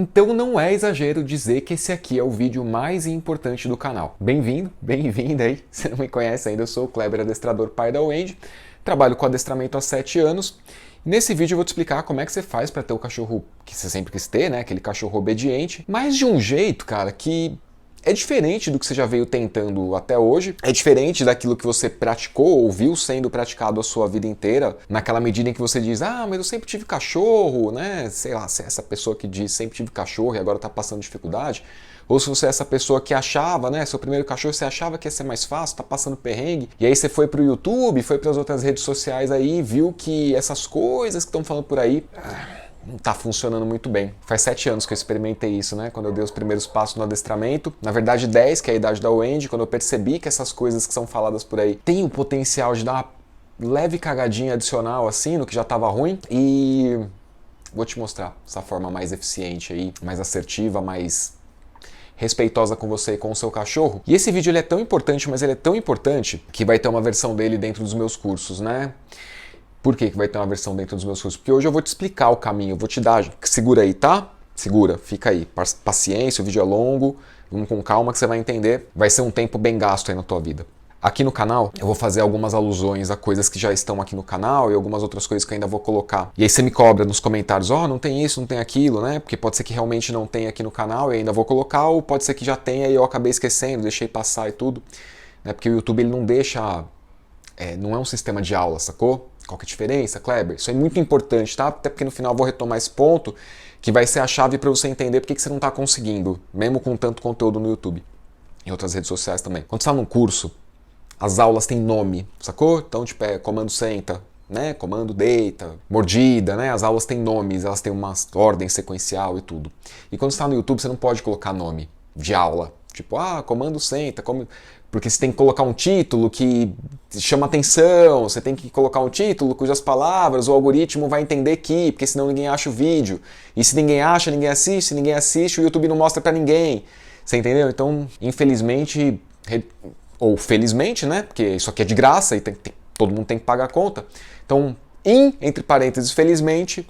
Então não é exagero dizer que esse aqui é o vídeo mais importante do canal. Bem-vindo, bem-vinda aí. Se não me conhece ainda, eu sou o Kleber, adestrador pai da Wendy. Trabalho com adestramento há 7 anos. Nesse vídeo eu vou te explicar como é que você faz para ter o cachorro que você sempre quis ter, né? Aquele cachorro obediente, mas de um jeito, cara, que é diferente do que você já veio tentando até hoje, é diferente daquilo que você praticou ou viu sendo praticado a sua vida inteira, naquela medida em que você diz, ah, mas eu sempre tive cachorro, né? Sei lá, se é essa pessoa que diz sempre tive cachorro e agora tá passando dificuldade, ou se você é essa pessoa que achava, né, seu primeiro cachorro, você achava que ia ser mais fácil, tá passando perrengue, e aí você foi pro YouTube, foi para as outras redes sociais aí e viu que essas coisas que estão falando por aí não tá funcionando muito bem. Faz 7 anos que eu experimentei isso, né? Quando eu dei os primeiros passos no adestramento. Na verdade 10, que é a idade da Wendy, quando eu percebi que essas coisas que são faladas por aí têm o potencial de dar uma leve cagadinha adicional assim, no que já tava ruim. E vou te mostrar essa forma mais eficiente aí, mais assertiva, mais respeitosa com você e com o seu cachorro. E esse vídeo ele é tão importante, mas ele é tão importante que vai ter uma versão dele dentro dos meus cursos, né? Por que vai ter uma versão dentro dos meus cursos? Porque hoje eu vou te explicar o caminho, eu vou te dar... Segura aí, tá? Segura, fica aí. Paciência, o vídeo é longo, vamos com calma que você vai entender. Vai ser um tempo bem gasto aí na tua vida. Aqui no canal eu vou fazer algumas alusões a coisas que já estão aqui no canal e algumas outras coisas que eu ainda vou colocar. E aí você me cobra nos comentários, ó, não tem isso, não tem aquilo, né? Porque pode ser que realmente não tenha aqui no canal e ainda vou colocar, ou pode ser que já tenha e eu acabei esquecendo, deixei passar e tudo. Né? Porque o YouTube ele não deixa... não é um sistema de aula, sacou? Qual que é a diferença, Kleber? Isso é muito importante, tá? Até porque no final eu vou retomar esse ponto, que vai ser a chave para você entender por que você não está conseguindo, mesmo com tanto conteúdo no YouTube. Em outras redes sociais também. Quando você está num curso, as aulas têm nome, sacou? Então, tipo, é comando senta, né? Comando deita, mordida, né? As aulas têm nomes, elas têm uma ordem sequencial e tudo. E quando você está no YouTube, você não pode colocar nome de aula. Tipo, comando senta, porque você tem que colocar um título que chama atenção, você tem que colocar um título cujas palavras o algoritmo vai entender que, porque senão ninguém acha o vídeo. E se ninguém acha, ninguém assiste, se ninguém assiste, o YouTube não mostra pra ninguém. Você entendeu? Então, infelizmente, ou felizmente, né? Porque isso aqui é de graça e todo mundo tem que pagar a conta. Então, entre parênteses, felizmente,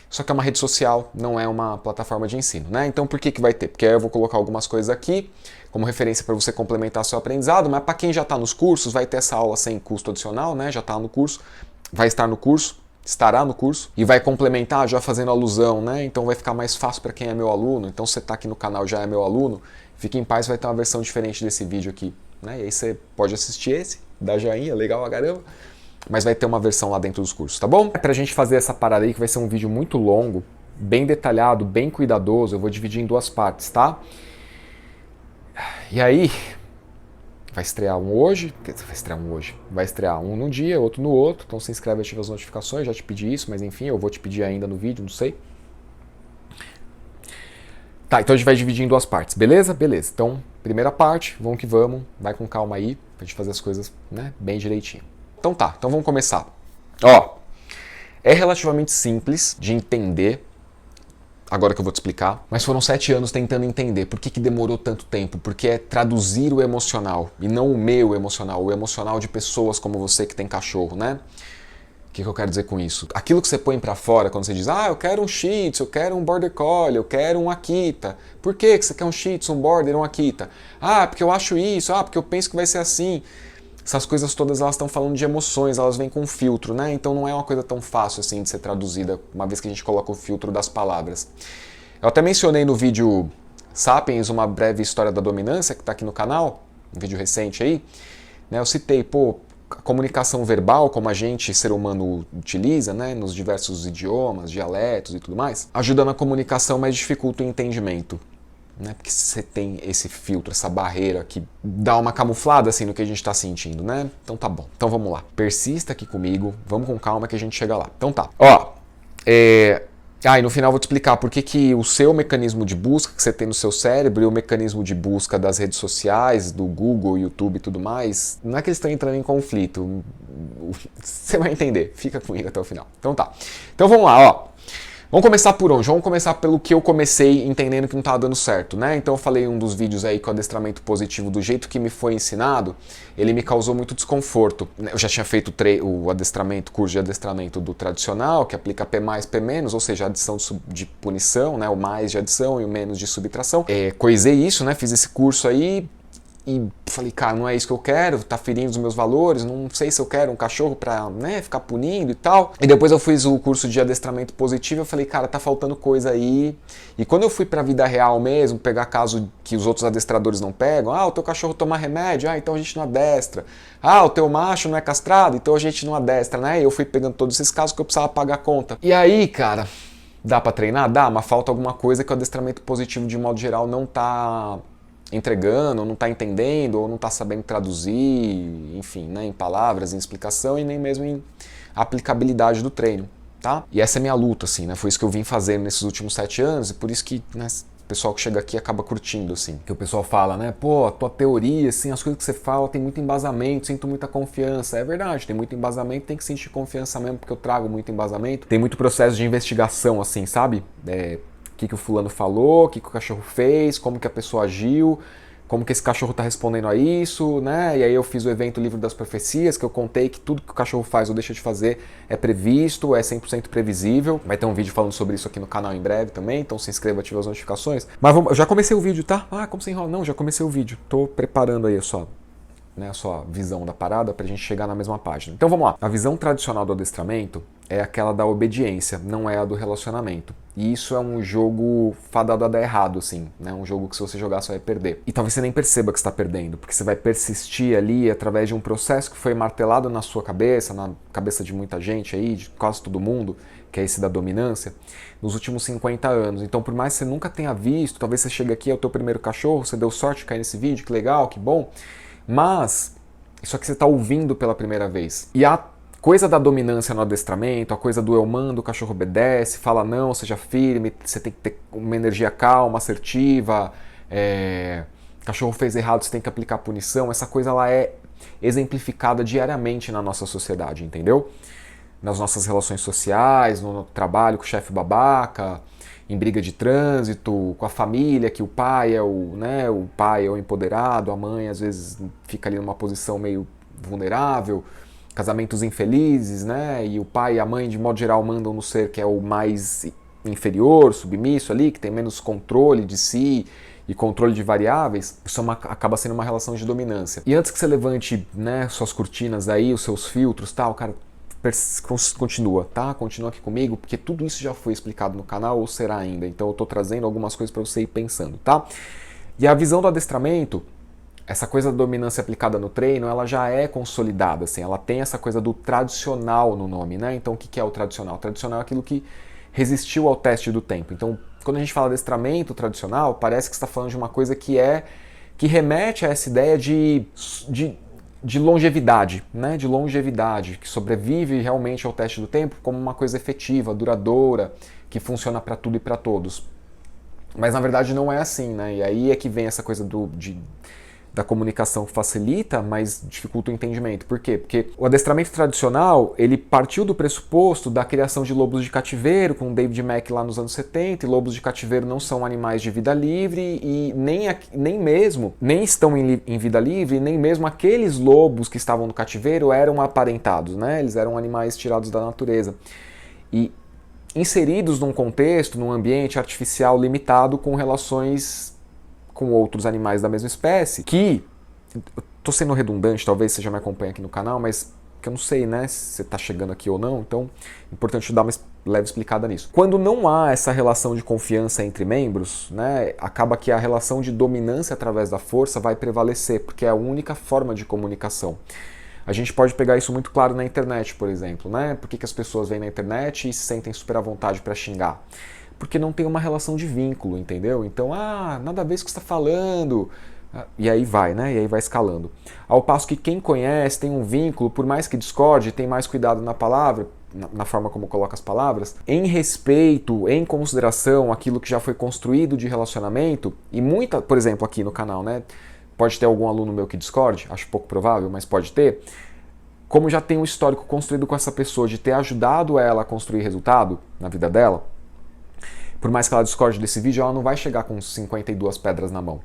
só que é uma rede social, não é uma plataforma de ensino, né? Então por que vai ter? Porque aí eu vou colocar algumas coisas aqui como referência para você complementar seu aprendizado, mas para quem já está nos cursos, vai ter essa aula sem custo adicional, né? Já está no curso, vai estar no curso, estará no curso e vai complementar já fazendo alusão, né? Então vai ficar mais fácil para quem é meu aluno. Então se você está aqui no canal já é meu aluno, fique em paz, vai ter uma versão diferente desse vídeo aqui, né? E aí você pode assistir esse, dá joinha, legal a caramba. Mas vai ter uma versão lá dentro dos cursos, tá bom? Pra gente fazer essa parada aí, que vai ser um vídeo muito longo, bem detalhado, bem cuidadoso, eu vou dividir em 2 partes, tá? E aí, vai estrear um hoje, vai estrear um num dia, outro no outro, então se inscreve e ativa as notificações, já te pedi isso, mas enfim, eu vou te pedir ainda no vídeo, não sei. Tá, então a gente vai dividir em 2 partes, beleza? Beleza, então, primeira parte, vamos que vamos, vai com calma aí, pra gente fazer as coisas, né, bem direitinho. Então tá, então vamos começar. Ó, é relativamente simples de entender, agora que eu vou te explicar, mas foram 7 anos tentando entender por que demorou tanto tempo, porque é traduzir o emocional, e não o meu emocional, o emocional de pessoas como você que tem cachorro, né? O que eu quero dizer com isso? Aquilo que você põe pra fora quando você diz, eu quero um Shih Tzu, eu quero um Border Collie, eu quero um Akita. Por que você quer um Shih Tzu, um Border, um Akita? Porque eu acho isso, porque eu penso que vai ser assim. Essas coisas todas elas estão falando de emoções, elas vêm com um filtro, né? Então não é uma coisa tão fácil assim de ser traduzida, uma vez que a gente coloca o filtro das palavras. Eu até mencionei no vídeo Sapiens, uma breve história da dominância, que está aqui no canal, um vídeo recente aí, né? Eu citei, a comunicação verbal, como a gente, ser humano, utiliza, né? Nos diversos idiomas, dialetos e tudo mais, ajuda na comunicação, mas dificulta o entendimento. Né? Porque você tem esse filtro, essa barreira que dá uma camuflada assim no que a gente está sentindo, né? Então tá bom. Então vamos lá. Persista aqui comigo, vamos com calma que a gente chega lá. Então tá. E no final eu vou te explicar por que o seu mecanismo de busca que você tem no seu cérebro e o mecanismo de busca das redes sociais, do Google, YouTube e tudo mais, não é que eles estão entrando em conflito. Você vai entender. Fica comigo até o final. Então tá. Então vamos lá, Vamos começar por onde? Vamos começar pelo que eu comecei entendendo que não estava dando certo, né? Então eu falei em um dos vídeos aí que o adestramento positivo, do jeito que me foi ensinado, ele me causou muito desconforto. Eu já tinha feito o adestramento, curso de adestramento do tradicional, que aplica P+, P-, ou seja, a adição de punição, né? O mais de adição e o menos de subtração. Coisei isso, né? Fiz esse curso aí, e falei, cara, não é isso que eu quero, tá ferindo os meus valores, não sei se eu quero um cachorro pra, né, ficar punindo e tal. E depois eu fiz o curso de adestramento positivo, eu falei, cara, tá faltando coisa aí. E quando eu fui pra vida real mesmo, pegar caso que os outros adestradores não pegam, o teu cachorro toma remédio, então a gente não adestra. O teu macho não é castrado, então a gente não adestra, né? E eu fui pegando todos esses casos que eu precisava pagar a conta. E aí, cara, dá pra treinar? Dá, mas falta alguma coisa que o adestramento positivo, de modo geral, não tá entregando, ou não está entendendo, ou não está sabendo traduzir, enfim, né, em palavras, em explicação e nem mesmo em aplicabilidade do treino, tá? E essa é a minha luta, assim, né? Foi isso que eu vim fazendo nesses últimos 7 anos e por isso que, né, o pessoal que chega aqui acaba curtindo, assim. Que o pessoal fala, né, pô, a tua teoria, assim, as coisas que você fala tem muito embasamento, sinto muita confiança. É verdade, tem muito embasamento, tem que sentir confiança mesmo, porque eu trago muito embasamento. Tem muito processo de investigação, assim, sabe? O que o fulano falou, o que o cachorro fez, como que a pessoa agiu, como que esse cachorro está respondendo a isso, né? E aí eu fiz o evento Livro das Profecias, que eu contei que tudo que o cachorro faz ou deixa de fazer é previsto, é 100% previsível. Vai ter um vídeo falando sobre isso aqui no canal em breve também, então se inscreva, ative as notificações. Mas eu já comecei o vídeo, tá? Como você enrola? Não, já comecei o vídeo. Tô preparando aí a sua visão da parada pra gente chegar na mesma página. Então vamos lá. A visão tradicional do adestramento é aquela da obediência, não é a do relacionamento. E isso é um jogo fadado a dar errado, assim, né? Um jogo que se você jogar você vai perder. E talvez você nem perceba que está perdendo, porque você vai persistir ali através de um processo que foi martelado na sua cabeça, na cabeça de muita gente aí, de quase todo mundo, que é esse da dominância, nos últimos 50 anos. Então, por mais que você nunca tenha visto, talvez você chegue aqui, é o teu primeiro cachorro, você deu sorte de cair nesse vídeo, que legal, que bom, mas isso aqui você está ouvindo pela primeira vez. E a coisa da dominância no adestramento, a coisa do eu mando, o cachorro obedece, fala não, seja firme, você tem que ter uma energia calma, assertiva, cachorro fez errado, você tem que aplicar punição, essa coisa ela é exemplificada diariamente na nossa sociedade, entendeu? Nas nossas relações sociais, no trabalho com o chefe babaca, em briga de trânsito, com a família, que o pai o pai é o empoderado, a mãe às vezes fica ali numa posição meio vulnerável, casamentos infelizes, né? E o pai e a mãe de modo geral mandam no ser que é o mais inferior, submisso ali, que tem menos controle de si e controle de variáveis. Isso acaba sendo uma relação de dominância. E antes que você levante, né, suas cortinas aí, os seus filtros, tal, cara, continua, tá? Continua aqui comigo, porque tudo isso já foi explicado no canal ou será ainda. Então eu tô trazendo algumas coisas para você ir pensando, tá? E a visão do adestramento, essa coisa da dominância aplicada no treino, ela já é consolidada, assim, ela tem essa coisa do tradicional no nome, né? Então o que é o tradicional? O tradicional é aquilo que resistiu ao teste do tempo. Então, quando a gente fala adestramento tradicional, parece que você está falando de uma coisa que remete a essa ideia de longevidade, né? De longevidade, que sobrevive realmente ao teste do tempo como uma coisa efetiva, duradoura, que funciona para tudo e para todos. Mas na verdade não é assim, né? E aí é que vem essa coisa da comunicação que facilita, mas dificulta o entendimento. Por quê? Porque o adestramento tradicional, ele partiu do pressuposto da criação de lobos de cativeiro, com David Mack lá nos anos 70, e lobos de cativeiro não são animais de vida livre, e nem estão em vida livre, nem mesmo aqueles lobos que estavam no cativeiro eram aparentados, né? Eles eram animais tirados da natureza. E inseridos num contexto, num ambiente artificial limitado com relações com outros animais da mesma espécie, que, eu tô sendo redundante, talvez você já me acompanhe aqui no canal, mas que eu não sei, né, se você tá chegando aqui ou não, então é importante dar uma leve explicada nisso. Quando não há essa relação de confiança entre membros, né, acaba que a relação de dominância através da força vai prevalecer, porque é a única forma de comunicação. A gente pode pegar isso muito claro na internet, por exemplo, né? Por que as pessoas vêm na internet e se sentem super à vontade para xingar? Porque não tem uma relação de vínculo, entendeu? Então, nada a ver com o que você está falando. E aí vai, né? E aí vai escalando. Ao passo que quem conhece, tem um vínculo, por mais que discorde, tem mais cuidado na palavra, na forma como coloca as palavras, em respeito, em consideração aquilo que já foi construído de relacionamento, e por exemplo, aqui no canal, né? Pode ter algum aluno meu que discorde, acho pouco provável, mas pode ter. Como já tem um histórico construído com essa pessoa de ter ajudado ela a construir resultado na vida dela, por mais que ela discorde desse vídeo, ela não vai chegar com 52 pedras na mão.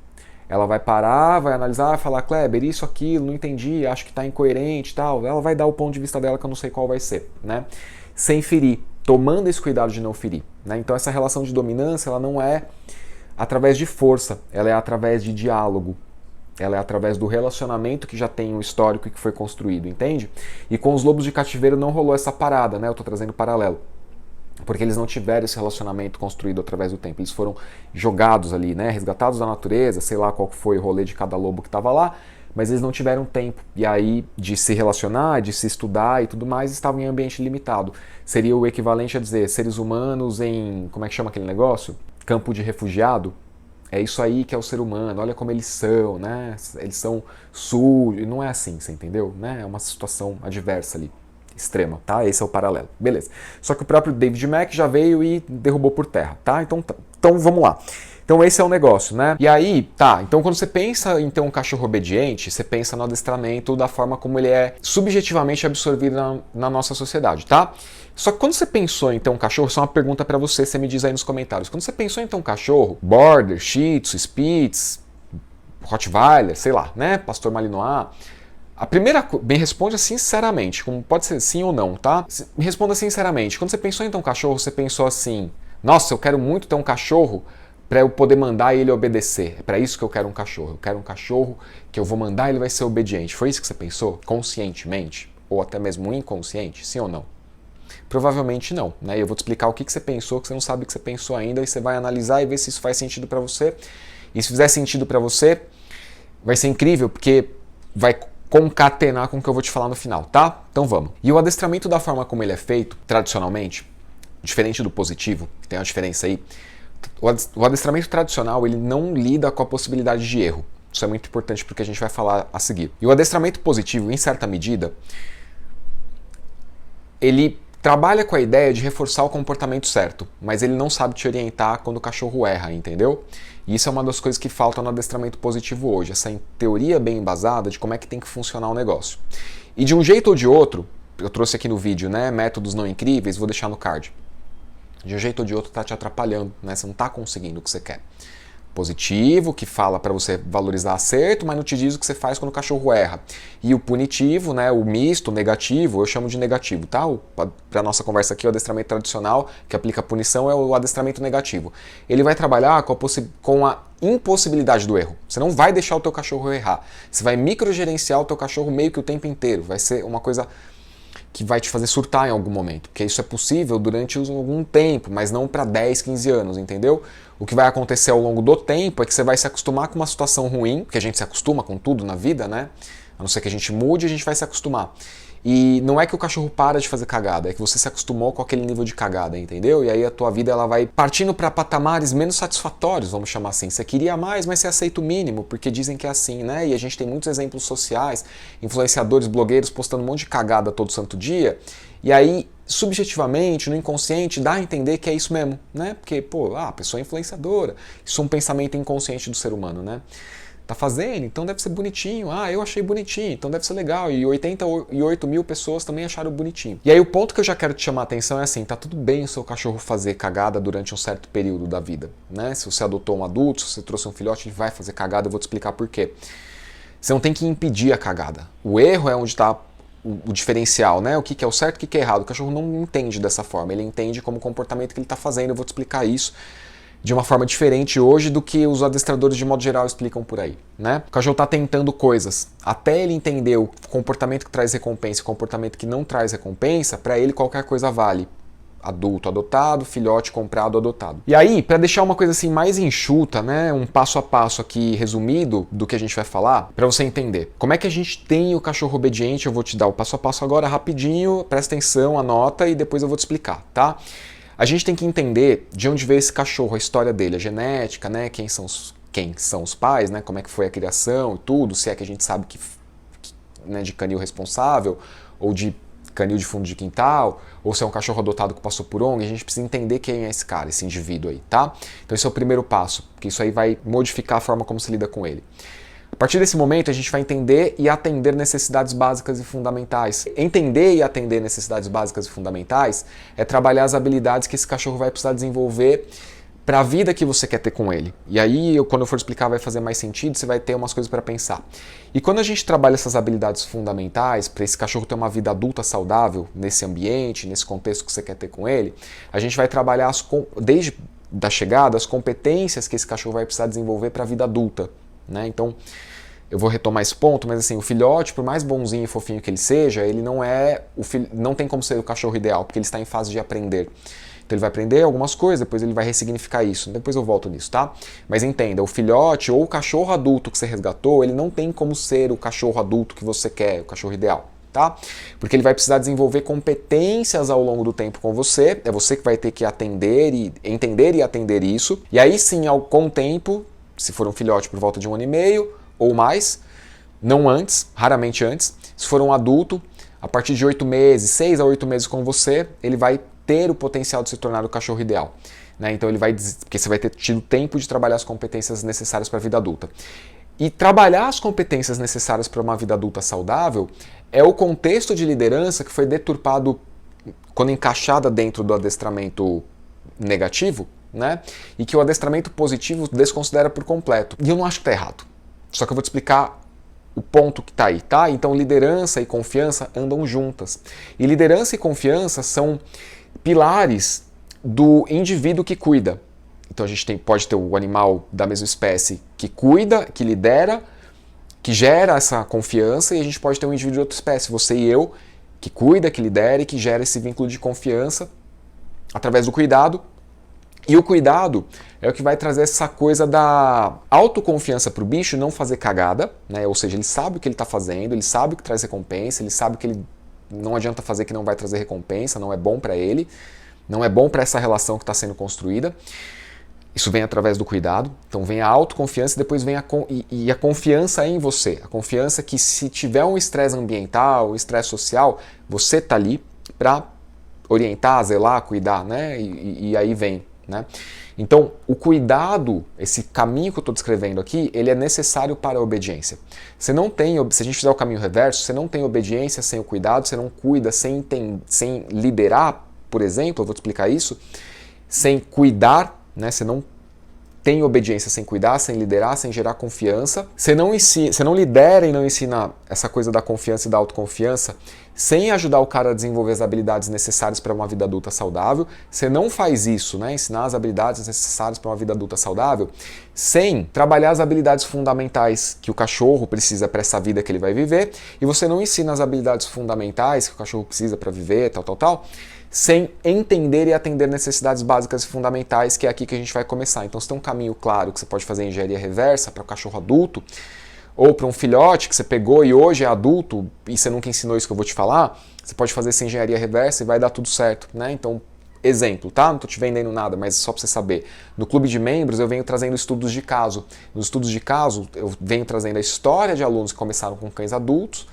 Ela vai parar, vai analisar, vai falar, Kleber, isso, aquilo, não entendi, acho que está incoerente e tal. Ela vai dar o ponto de vista dela que eu não sei qual vai ser, né? Sem ferir, tomando esse cuidado de não ferir, né? Então essa relação de dominância, ela não é através de força, ela é através de diálogo. Ela é através do relacionamento que já tem um histórico e que foi construído, entende? E com os lobos de cativeiro não rolou essa parada, né? Eu tô trazendo paralelo. Porque eles não tiveram esse relacionamento construído através do tempo. Eles foram jogados ali, né? Resgatados da natureza, sei lá qual foi o rolê de cada lobo que estava lá, mas eles não tiveram tempo. E aí, de se relacionar, de se estudar e tudo mais, estavam em ambiente limitado. Seria o equivalente a dizer, seres humanos em, como é que chama aquele negócio? Campo de refugiado. É isso aí que é o ser humano, olha como eles são, né? Eles são sujos, não é assim, você entendeu? Né? É uma situação adversa ali, extrema, tá? Esse é o paralelo, beleza. Só que o próprio David Mack já veio e derrubou por terra, tá? Então vamos lá. Então esse é o negócio, né? E aí, tá, então quando você pensa em ter um cachorro obediente, você pensa no adestramento da forma como ele é subjetivamente absorvido na nossa sociedade, tá? Só que quando você pensou em ter um cachorro, isso é uma pergunta pra você me diz aí nos comentários. Quando você pensou em ter um cachorro, Border, Shih Tzu, Spitz, Rottweiler, sei lá, né? Pastor Malinois, a primeira coisa, me responda sinceramente, como pode ser sim ou não, tá? Me responda sinceramente, quando você pensou em ter um cachorro, você pensou assim, nossa, eu quero muito ter um cachorro para eu poder mandar ele obedecer. É para isso que eu quero um cachorro. Eu quero um cachorro que eu vou mandar e ele vai ser obediente. Foi isso que você pensou? Conscientemente? Ou até mesmo inconsciente? Sim ou não? Provavelmente não, né? Eu vou te explicar o que você pensou, que você não sabe o que você pensou ainda, e você vai analisar e ver se isso faz sentido para você. E se fizer sentido para você, vai ser incrível, porque vai concatenar com o que eu vou te falar no final, tá? Então vamos. E o adestramento da forma como ele é feito, tradicionalmente, diferente do positivo, que tem uma diferença aí, o adestramento tradicional, ele não lida com a possibilidade de erro. Isso é muito importante porque a gente vai falar a seguir. E o adestramento positivo, em certa medida, ele trabalha com a ideia de reforçar o comportamento certo, mas ele não sabe te orientar quando o cachorro erra, entendeu? E isso é uma das coisas que falta no adestramento positivo hoje, essa teoria bem embasada de como é que tem que funcionar o negócio. E de um jeito ou de outro, eu trouxe aqui no vídeo, né, métodos não incríveis, vou deixar no card. De um jeito ou de outro está te atrapalhando, né? Você não está conseguindo o que você quer. Positivo, que fala para você valorizar acerto, mas não te diz o que você faz quando o cachorro erra. E o punitivo, né, o misto, o negativo, eu chamo de negativo, tá? Para nossa conversa aqui, o adestramento tradicional, que aplica a punição, é o adestramento negativo. Ele vai trabalhar com a impossibilidade do erro. Você não vai deixar o teu cachorro errar. Você vai microgerenciar o teu cachorro meio que o tempo inteiro. Vai ser uma coisa que vai te fazer surtar em algum momento, porque isso é possível durante algum tempo, mas não para 10, 15 anos, entendeu? O que vai acontecer ao longo do tempo é que você vai se acostumar com uma situação ruim, porque a gente se acostuma com tudo na vida, né? A não ser que a gente mude, a gente vai se acostumar. E não é que o cachorro para de fazer cagada, é que você se acostumou com aquele nível de cagada, entendeu? E aí a tua vida ela vai partindo para patamares menos satisfatórios, vamos chamar assim. Você queria mais, mas você aceita o mínimo, porque dizem que é assim, né? E a gente tem muitos exemplos sociais, influenciadores, blogueiros postando um monte de cagada todo santo dia. E aí, subjetivamente, no inconsciente, dá a entender que é isso mesmo, né? Porque, pô, a pessoa é influenciadora. Isso é um pensamento inconsciente do ser humano, né? Tá fazendo, então deve ser bonitinho. Ah, eu achei bonitinho, então deve ser legal. E 88 mil pessoas também acharam bonitinho. E aí o ponto que eu já quero te chamar a atenção é assim, tá tudo bem o seu cachorro fazer cagada durante um certo período da vida, né? Se você adotou um adulto, se você trouxe um filhote, ele vai fazer cagada, eu vou te explicar por quê. Você não tem que impedir a cagada. O erro é onde está o diferencial, né? O que é o certo e o que é errado. O cachorro não entende dessa forma, ele entende como comportamento que ele está fazendo, eu vou te explicar isso de uma forma diferente hoje do que os adestradores de modo geral explicam por aí, né? O cachorro está tentando coisas, até ele entender o comportamento que traz recompensa e o comportamento que não traz recompensa, para ele qualquer coisa vale. Adulto adotado, filhote comprado adotado. E aí, para deixar uma coisa assim mais enxuta, né, um passo a passo aqui resumido do que a gente vai falar, para você entender. Como é que a gente tem o cachorro obediente? Eu vou te dar o passo a passo agora rapidinho, presta atenção, anota e depois eu vou te explicar, tá? A gente tem que entender de onde veio esse cachorro, a história dele, a genética, né, quem são os pais, né, como é que foi a criação e tudo, se é que a gente sabe né, de canil responsável ou de canil de fundo de quintal, ou se é um cachorro adotado que passou por ONG, a gente precisa entender quem é esse cara, esse indivíduo aí, tá? Então esse é o primeiro passo, porque isso aí vai modificar a forma como se lida com ele. A partir desse momento, a gente vai entender e atender necessidades básicas e fundamentais. Entender e atender necessidades básicas e fundamentais é trabalhar as habilidades que esse cachorro vai precisar desenvolver para a vida que você quer ter com ele. E aí, quando eu for explicar, vai fazer mais sentido, você vai ter umas coisas para pensar. E quando a gente trabalha essas habilidades fundamentais para esse cachorro ter uma vida adulta saudável nesse ambiente, nesse contexto que você quer ter com ele, a gente vai trabalhar desde da chegada as competências que esse cachorro vai precisar desenvolver para a vida adulta, né? Então, eu vou retomar esse ponto, mas assim, o filhote, por mais bonzinho e fofinho que ele seja, ele não tem como ser o cachorro ideal, porque ele está em fase de aprender. Então ele vai aprender algumas coisas, depois ele vai ressignificar isso. Depois eu volto nisso, tá? Mas entenda, o filhote ou o cachorro adulto que você resgatou, ele não tem como ser o cachorro adulto que você quer, o cachorro ideal, tá? Porque ele vai precisar desenvolver competências ao longo do tempo com você, é você que vai ter que atender e entender e atender isso. E aí sim, com o tempo, se for um filhote por volta de 1 ano e meio ou mais, não antes, raramente antes, se for um adulto, a partir de 8 meses, 6 a 8 meses com você, ele vai ter o potencial de se tornar o cachorro ideal. Né? Então ele vai, porque você vai ter tido tempo de trabalhar as competências necessárias para a vida adulta. E trabalhar as competências necessárias para uma vida adulta saudável é o contexto de liderança que foi deturpado quando encaixada dentro do adestramento negativo, né? E que o adestramento positivo desconsidera por completo. E eu não acho que está errado. Só que eu vou te explicar o ponto que está aí, tá? Então liderança e confiança andam juntas. E liderança e confiança são pilares do indivíduo que cuida. Então a gente pode ter o animal da mesma espécie que cuida, que lidera, que gera essa confiança, e a gente pode ter um indivíduo de outra espécie, você e eu, que cuida, que lidera e que gera esse vínculo de confiança através do cuidado. E o cuidado é o que vai trazer essa coisa da autoconfiança para o bicho não fazer cagada, né? Ou seja, ele sabe o que ele está fazendo, ele sabe o que traz recompensa, ele sabe que ele não adianta fazer que não vai trazer recompensa, não é bom para ele, não é bom para essa relação que está sendo construída. Isso vem através do cuidado. Então vem a autoconfiança e depois vem a confiança em você. A confiança que se tiver um estresse ambiental, um estresse social, você está ali para orientar, zelar, cuidar, né? E aí vem. Né? Então, o cuidado, esse caminho que eu estou descrevendo aqui, ele é necessário para a obediência. Se a gente fizer o caminho reverso, você não tem obediência sem o cuidado, você não cuida sem liderar, por exemplo, eu vou te explicar isso, sem cuidar, né? Você não tem obediência sem cuidar, sem liderar, sem gerar confiança. Você não lidera e não ensina essa coisa da confiança e da autoconfiança sem ajudar o cara a desenvolver as habilidades necessárias para uma vida adulta saudável. Você não faz isso, né? Ensinar as habilidades necessárias para uma vida adulta saudável, sem trabalhar as habilidades fundamentais que o cachorro precisa para essa vida que ele vai viver, e você não ensina as habilidades fundamentais que o cachorro precisa para viver, tal, sem entender e atender necessidades básicas e fundamentais, que é aqui que a gente vai começar. Então, se tem um caminho claro que você pode fazer engenharia reversa para o cachorro adulto, ou para um filhote que você pegou e hoje é adulto e você nunca ensinou isso que eu vou te falar, você pode fazer essa engenharia reversa e vai dar tudo certo, né? Então, exemplo, tá? Não estou te vendendo nada, mas só para você saber. No clube de membros eu venho trazendo estudos de caso. Nos estudos de caso eu venho trazendo a história de alunos que começaram com cães adultos,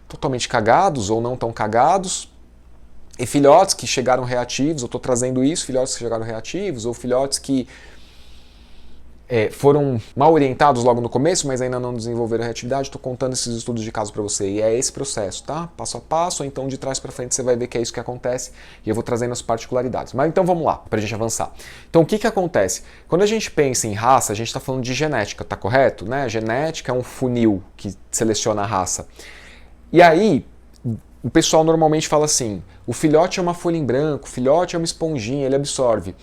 totalmente cagados ou não tão cagados, e filhotes que chegaram reativos, eu estou trazendo isso, filhotes que chegaram reativos, ou filhotes que foram mal orientados logo no começo, mas ainda não desenvolveram reatividade. Estou contando esses estudos de caso para você, e é esse processo, tá? Passo a passo, ou então de trás para frente você vai ver que é isso que acontece, e eu vou trazendo as particularidades. Mas então vamos lá, para a gente avançar. Então o que acontece? Quando a gente pensa em raça, a gente está falando de genética, tá correto? Né? Genética é um funil que seleciona a raça. E aí, o pessoal normalmente fala assim, o filhote é uma folha em branco, o filhote é uma esponjinha, ele absorve.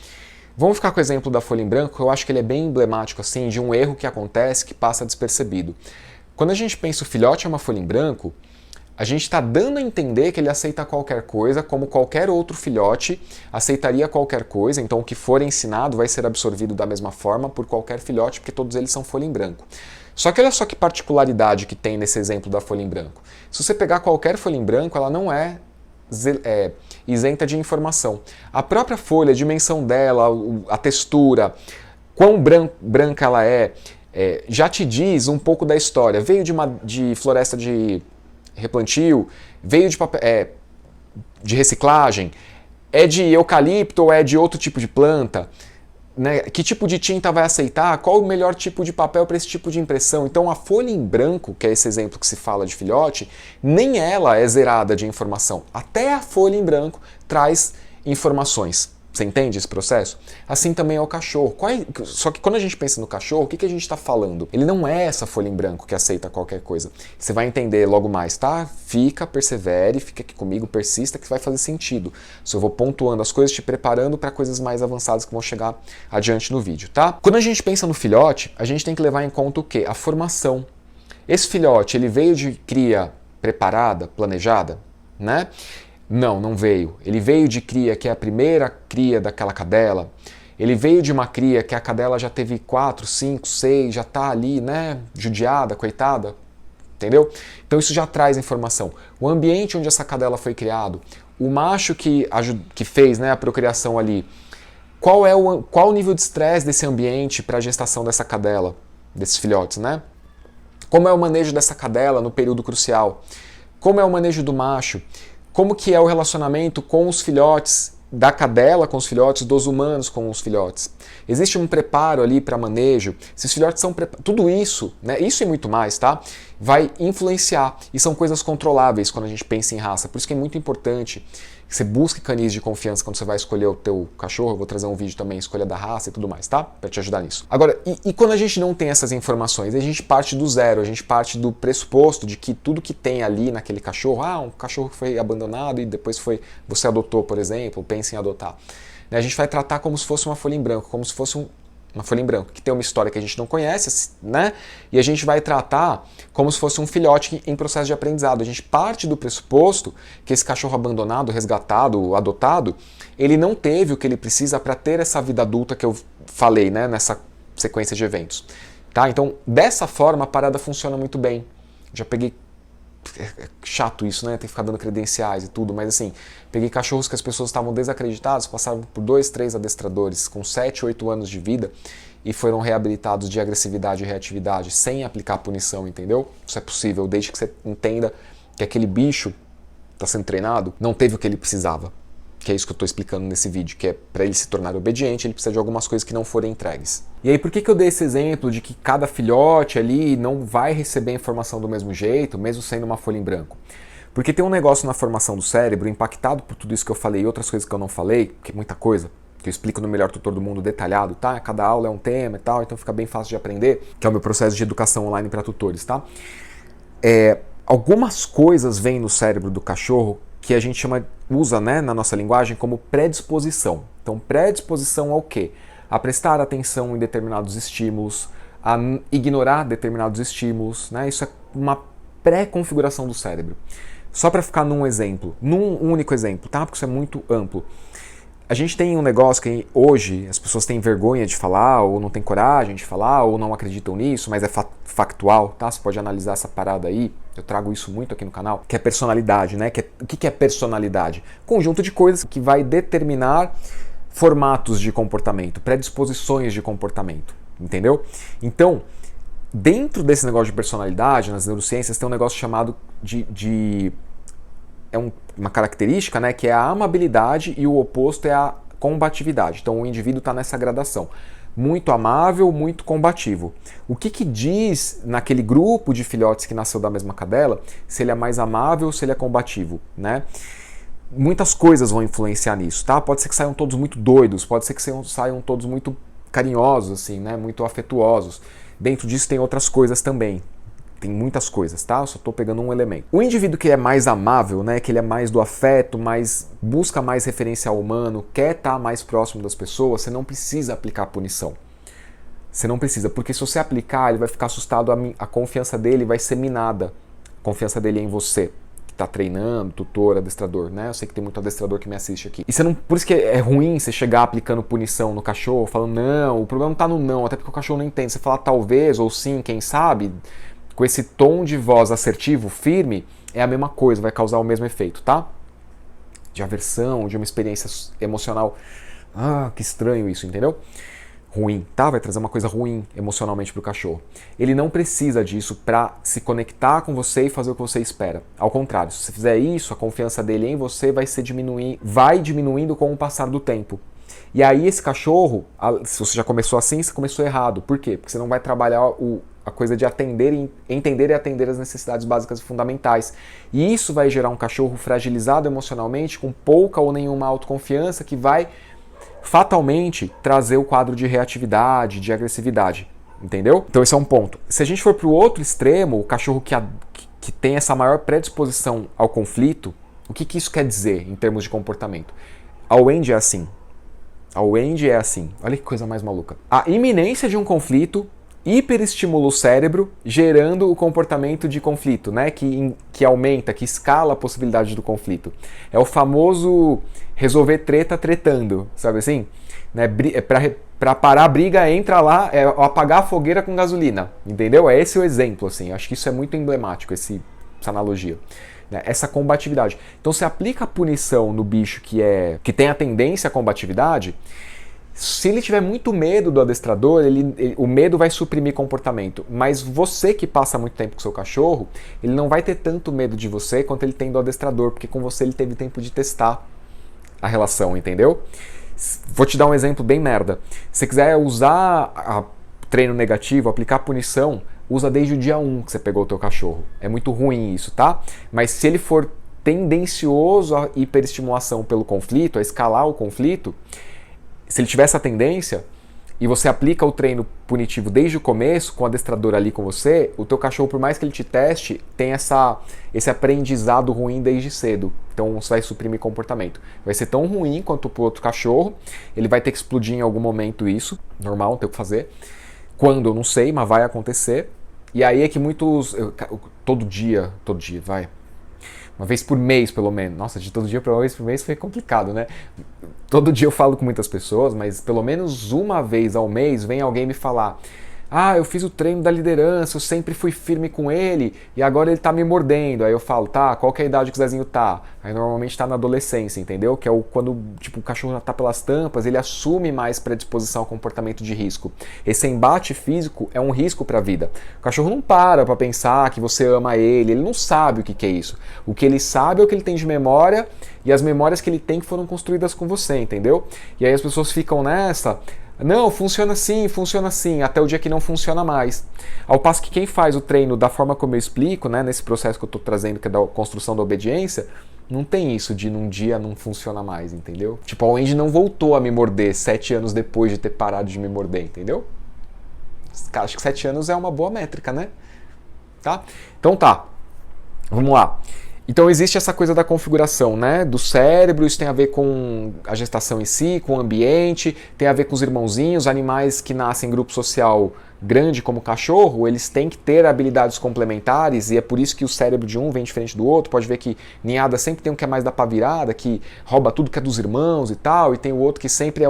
Vamos ficar com o exemplo da folha em branco, eu acho que ele é bem emblemático assim, de um erro que acontece que passa despercebido. Quando a gente pensa o filhote é uma folha em branco, a gente está dando a entender que ele aceita qualquer coisa, como qualquer outro filhote aceitaria qualquer coisa, então o que for ensinado vai ser absorvido da mesma forma por qualquer filhote, porque todos eles são folha em branco. Só que olha só que particularidade que tem nesse exemplo da folha em branco. Se você pegar qualquer folha em branco, ela não é isenta de informação. A própria folha, a dimensão dela, a textura, quão branca ela já te diz um pouco da história. Veio de floresta de replantio, veio de reciclagem, é de eucalipto ou é de outro tipo de planta? Né? Que tipo de tinta vai aceitar? Qual o melhor tipo de papel para esse tipo de impressão? Então a folha em branco, que é esse exemplo que se fala de filhote, nem ela é zerada de informação. Até a folha em branco traz informações, Você entende esse processo? Assim também é o cachorro. Só que quando a gente pensa no cachorro, o que a gente está falando? Ele não é essa folha em branco que aceita qualquer coisa. Você vai entender logo mais, tá? Fica, persevere, fica aqui comigo, persista, que vai fazer sentido. Se eu vou pontuando as coisas, te preparando para coisas mais avançadas que vão chegar adiante no vídeo, tá? Quando a gente pensa no filhote, a gente tem que levar em conta o quê? A formação. Esse filhote, ele veio de cria preparada, planejada, né? Não veio. Ele veio de cria que é a primeira cria daquela cadela. Ele veio de uma cria que a cadela já teve 4, 5, 6, já tá ali, né, judiada, coitada, entendeu? Então isso já traz informação. O ambiente onde essa cadela foi criado, o macho que fez, né, a procriação ali, qual o nível de estresse desse ambiente para a gestação dessa cadela, desses filhotes, né? Como é o manejo dessa cadela no período crucial? Como é o manejo do macho? Como que é o relacionamento com os filhotes, da cadela com os filhotes, dos humanos com os filhotes? Existe um preparo ali para manejo? Se os filhotes são preparados, tudo isso, né, isso e muito mais, tá? Vai influenciar. E são coisas controláveis quando a gente pensa em raça. Por isso que é muito importante que você busque canis de confiança quando você vai escolher o teu cachorro. Eu vou trazer um vídeo também, escolha da raça e tudo mais, tá? Para te ajudar nisso. Agora, e quando a gente não tem essas informações? A gente parte do zero, a gente parte do pressuposto de que tudo que tem ali naquele cachorro, um cachorro que foi abandonado e depois você adotou, por exemplo, pensa em adotar. A gente vai tratar como se fosse uma folha em branco, como se fosse uma folha em branco, que tem uma história que a gente não conhece, né? E a gente vai tratar como se fosse um filhote em processo de aprendizado. A gente parte do pressuposto que esse cachorro abandonado, resgatado, adotado, ele não teve o que ele precisa para ter essa vida adulta que eu falei, né? Nessa sequência de eventos. Tá? Então, dessa forma, a parada funciona muito bem. Já peguei... É chato isso, né? Tem que ficar dando credenciais e tudo, mas assim, peguei cachorros que as pessoas estavam desacreditadas, passaram por 2, 3 adestradores com 7, 8 anos de vida e foram reabilitados de agressividade e reatividade sem aplicar punição, entendeu? Isso é possível, desde que você entenda que aquele bicho está sendo treinado, não teve o que ele precisava. Que é isso que eu estou explicando nesse vídeo, que é para ele se tornar obediente, ele precisa de algumas coisas que não forem entregues. E aí, por que eu dei esse exemplo de que cada filhote ali não vai receber a informação do mesmo jeito, mesmo sendo uma folha em branco? Porque tem um negócio na formação do cérebro, impactado por tudo isso que eu falei e outras coisas que eu não falei, que é muita coisa, que eu explico no Melhor Tutor do Mundo detalhado, tá? Cada aula é um tema e tal, então fica bem fácil de aprender, que é o meu processo de educação online para tutores, tá? Algumas coisas vêm no cérebro do cachorro que a gente usa, né, na nossa linguagem como predisposição. Então, predisposição ao quê? A prestar atenção em determinados estímulos, a ignorar determinados estímulos, né? Isso é uma pré-configuração do cérebro. Só para ficar num exemplo, num único exemplo, tá? Porque isso é muito amplo. A gente tem um negócio que hoje as pessoas têm vergonha de falar, ou não têm coragem de falar, ou não acreditam nisso, mas é factual, tá? Você pode analisar essa parada aí, eu trago isso muito aqui no canal, que é personalidade, né? O que é personalidade? Conjunto de coisas que vai determinar formatos de comportamento, predisposições de comportamento, entendeu? Então, dentro desse negócio de personalidade, nas neurociências, tem um negócio chamado uma característica, né, que é a amabilidade e o oposto é a combatividade. Então o indivíduo está nessa gradação. Muito amável, muito combativo. O que diz naquele grupo de filhotes que nasceu da mesma cadela se ele é mais amável ou se ele é combativo, né? Muitas coisas vão influenciar nisso, tá? Pode ser que saiam todos muito doidos, pode ser que saiam todos muito carinhosos, assim, né? Muito afetuosos. Dentro disso tem outras coisas também. Tem muitas coisas, tá? Eu só estou pegando um elemento. O indivíduo que é mais amável, né, que ele é mais do afeto, busca mais referencial humano, quer estar mais próximo das pessoas, você não precisa aplicar punição. Você não precisa, porque se você aplicar, ele vai ficar assustado, a confiança dele vai ser minada. A confiança dele é em você, que está treinando, tutor, adestrador, né? Eu sei que tem muito adestrador que me assiste aqui. E você não, por isso que é ruim você chegar aplicando punição no cachorro, falando não, o problema não está no não, até porque o cachorro não entende. Você fala talvez ou sim, quem sabe, com esse tom de voz assertivo, firme, é a mesma coisa, vai causar o mesmo efeito, tá? De aversão, de uma experiência emocional. Que estranho isso, entendeu? Ruim, tá? Vai trazer uma coisa ruim emocionalmente pro cachorro. Ele não precisa disso para se conectar com você e fazer o que você espera. Ao contrário, se você fizer isso, a confiança dele em você vai diminuindo com o passar do tempo. E aí esse cachorro, se você já começou assim, você começou errado. Por quê? Porque você não vai trabalhar a coisa de entender e atender as necessidades básicas e fundamentais. E isso vai gerar um cachorro fragilizado emocionalmente, com pouca ou nenhuma autoconfiança, que vai fatalmente trazer o quadro de reatividade, de agressividade, entendeu? Então esse é um ponto. Se a gente for para o outro extremo, o cachorro que tem essa maior predisposição ao conflito, o que isso quer dizer em termos de comportamento? A Wendy é assim. A Wendy é assim. Olha que coisa mais maluca. A iminência de um conflito hiperestimula o cérebro, gerando o comportamento de conflito, né? Que aumenta, que escala a possibilidade do conflito. É o famoso resolver treta tretando, sabe assim? Né? Para parar a briga, entra lá, é apagar a fogueira com gasolina, entendeu? É esse o exemplo, assim. Acho que isso é muito emblemático, essa analogia. Né? Essa combatividade. Então, se aplica a punição no bicho que tem a tendência à combatividade, se ele tiver muito medo do adestrador, o medo vai suprimir comportamento. Mas você que passa muito tempo com o seu cachorro, ele não vai ter tanto medo de você quanto ele tem do adestrador, porque com você ele teve tempo de testar a relação, entendeu? Vou te dar um exemplo bem merda. Se você quiser usar treino negativo, aplicar punição, usa desde o dia 1 que você pegou o teu cachorro. É muito ruim isso, tá? Mas se ele for tendencioso à hiperestimulação pelo conflito, a escalar o conflito, se ele tiver essa tendência e você aplica o treino punitivo desde o começo, com o adestrador ali com você, o teu cachorro, por mais que ele te teste, tem esse aprendizado ruim desde cedo. Então você vai suprimir comportamento. Vai ser tão ruim quanto pro outro cachorro, ele vai ter que explodir em algum momento isso, normal, não tem o que fazer. Quando, eu não sei, mas vai acontecer. E aí é que todo dia, vai. Uma vez por mês, pelo menos. Nossa, de todo dia para uma vez por mês foi complicado, né? Todo dia eu falo com muitas pessoas, mas pelo menos uma vez ao mês vem alguém me falar: ah, eu fiz o treino da liderança, eu sempre fui firme com ele e agora ele tá me mordendo. Aí eu falo: tá, qual que é a idade que o Zezinho tá? Aí normalmente tá na adolescência, entendeu? Que é quando tipo, o cachorro já tá pelas tampas, ele assume mais predisposição ao comportamento de risco. Esse embate físico é um risco para a vida. O cachorro não para pensar que você ama ele não sabe o que é isso. O que ele sabe é o que ele tem de memória e as memórias que ele tem que foram construídas com você, entendeu? E aí as pessoas ficam nessa... Não, funciona assim, até o dia que não funciona mais. Ao passo que quem faz o treino da forma como eu explico, né, nesse processo que eu estou trazendo, que é da construção da obediência, não tem isso de num dia não funciona mais, entendeu? Tipo, a Wendy não voltou a me morder 7 anos depois de ter parado de me morder, entendeu? Acho que 7 anos é uma boa métrica, né? Tá? Então tá, vamos lá. Então existe essa coisa da configuração, né, do cérebro, isso tem a ver com a gestação em si, com o ambiente, tem a ver com os irmãozinhos, animais que nascem em grupo social grande como o cachorro, eles têm que ter habilidades complementares e é por isso que o cérebro de um vem diferente do outro. Pode ver que ninhada sempre tem um que é mais da pá virada, que rouba tudo que é dos irmãos e tal, e tem o outro que sempre é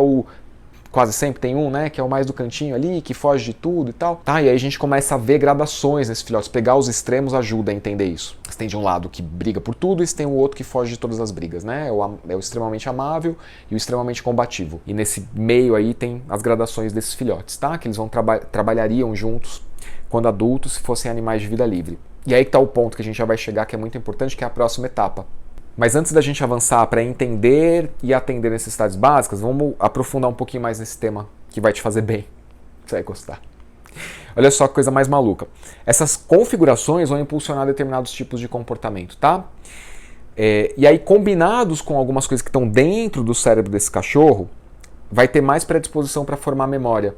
quase sempre tem um, né, que é o mais do cantinho ali, que foge de tudo e tal. Tá, e aí a gente começa a ver gradações nesses filhotes. Pegar os extremos ajuda a entender isso. Você tem de um lado que briga por tudo e você tem o outro que foge de todas as brigas, né? É o extremamente amável e o extremamente combativo. E nesse meio aí tem as gradações desses filhotes, tá? Que eles vão trabalhariam juntos quando adultos, se fossem animais de vida livre. E aí que tá o ponto que a gente já vai chegar, que é muito importante, que é a próxima etapa. Mas antes da gente avançar para entender e atender necessidades básicas, vamos aprofundar um pouquinho mais nesse tema que vai te fazer bem. Você vai gostar. Olha só que coisa mais maluca. Essas configurações vão impulsionar determinados tipos de comportamento, tá? E aí, combinados com algumas coisas que estão dentro do cérebro desse cachorro, vai ter mais predisposição para formar memória.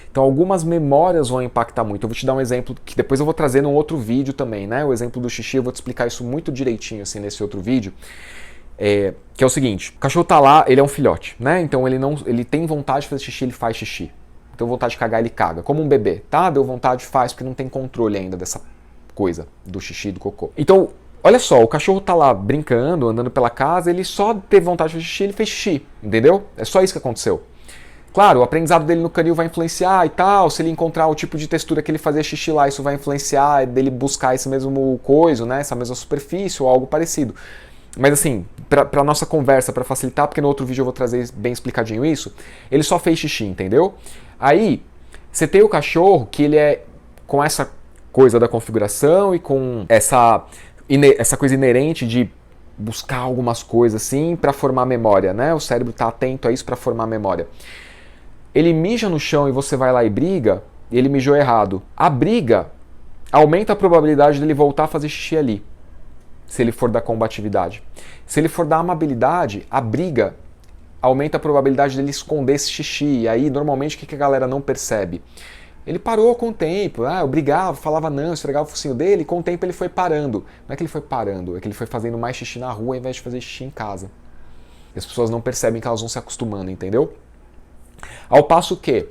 Então algumas memórias vão impactar muito. Eu vou te dar um exemplo que depois eu vou trazer num outro vídeo também, né? O exemplo do xixi, eu vou te explicar isso muito direitinho assim nesse outro vídeo. Que é o seguinte, o cachorro tá lá, ele é um filhote, né? Então ele tem vontade de fazer xixi, ele faz xixi. Deu vontade de cagar, ele caga. Como um bebê, tá? Deu vontade, faz, porque não tem controle ainda dessa coisa, do xixi, do cocô. Então, olha só, o cachorro tá lá brincando, andando pela casa, ele só teve vontade de fazer xixi, ele fez xixi, entendeu? É só isso que aconteceu. Claro, o aprendizado dele no canil vai influenciar e tal, se ele encontrar o tipo de textura que ele fazia xixi lá, isso vai influenciar dele buscar esse mesmo coisa, né, essa mesma superfície ou algo parecido. Mas assim, pra nossa conversa, pra facilitar, porque no outro vídeo eu vou trazer bem explicadinho isso, ele só fez xixi, entendeu? Aí, você tem o cachorro que ele é com essa coisa da configuração e com essa coisa inerente de buscar algumas coisas assim pra formar memória, né? O cérebro tá atento a isso pra formar memória. Ele mija no chão e você vai lá e briga, e ele mijou errado. A briga aumenta a probabilidade dele voltar a fazer xixi ali, se ele for da combatividade. Se ele for da amabilidade, a briga aumenta a probabilidade dele esconder esse xixi. E aí, normalmente, o que a galera não percebe? Ele parou com o tempo, eu brigava, falava não, esfregava o focinho dele, e com o tempo ele foi parando. Não é que ele foi parando, é que ele foi fazendo mais xixi na rua ao invés de fazer xixi em casa. E as pessoas não percebem que elas vão se acostumando, entendeu? Ao passo que,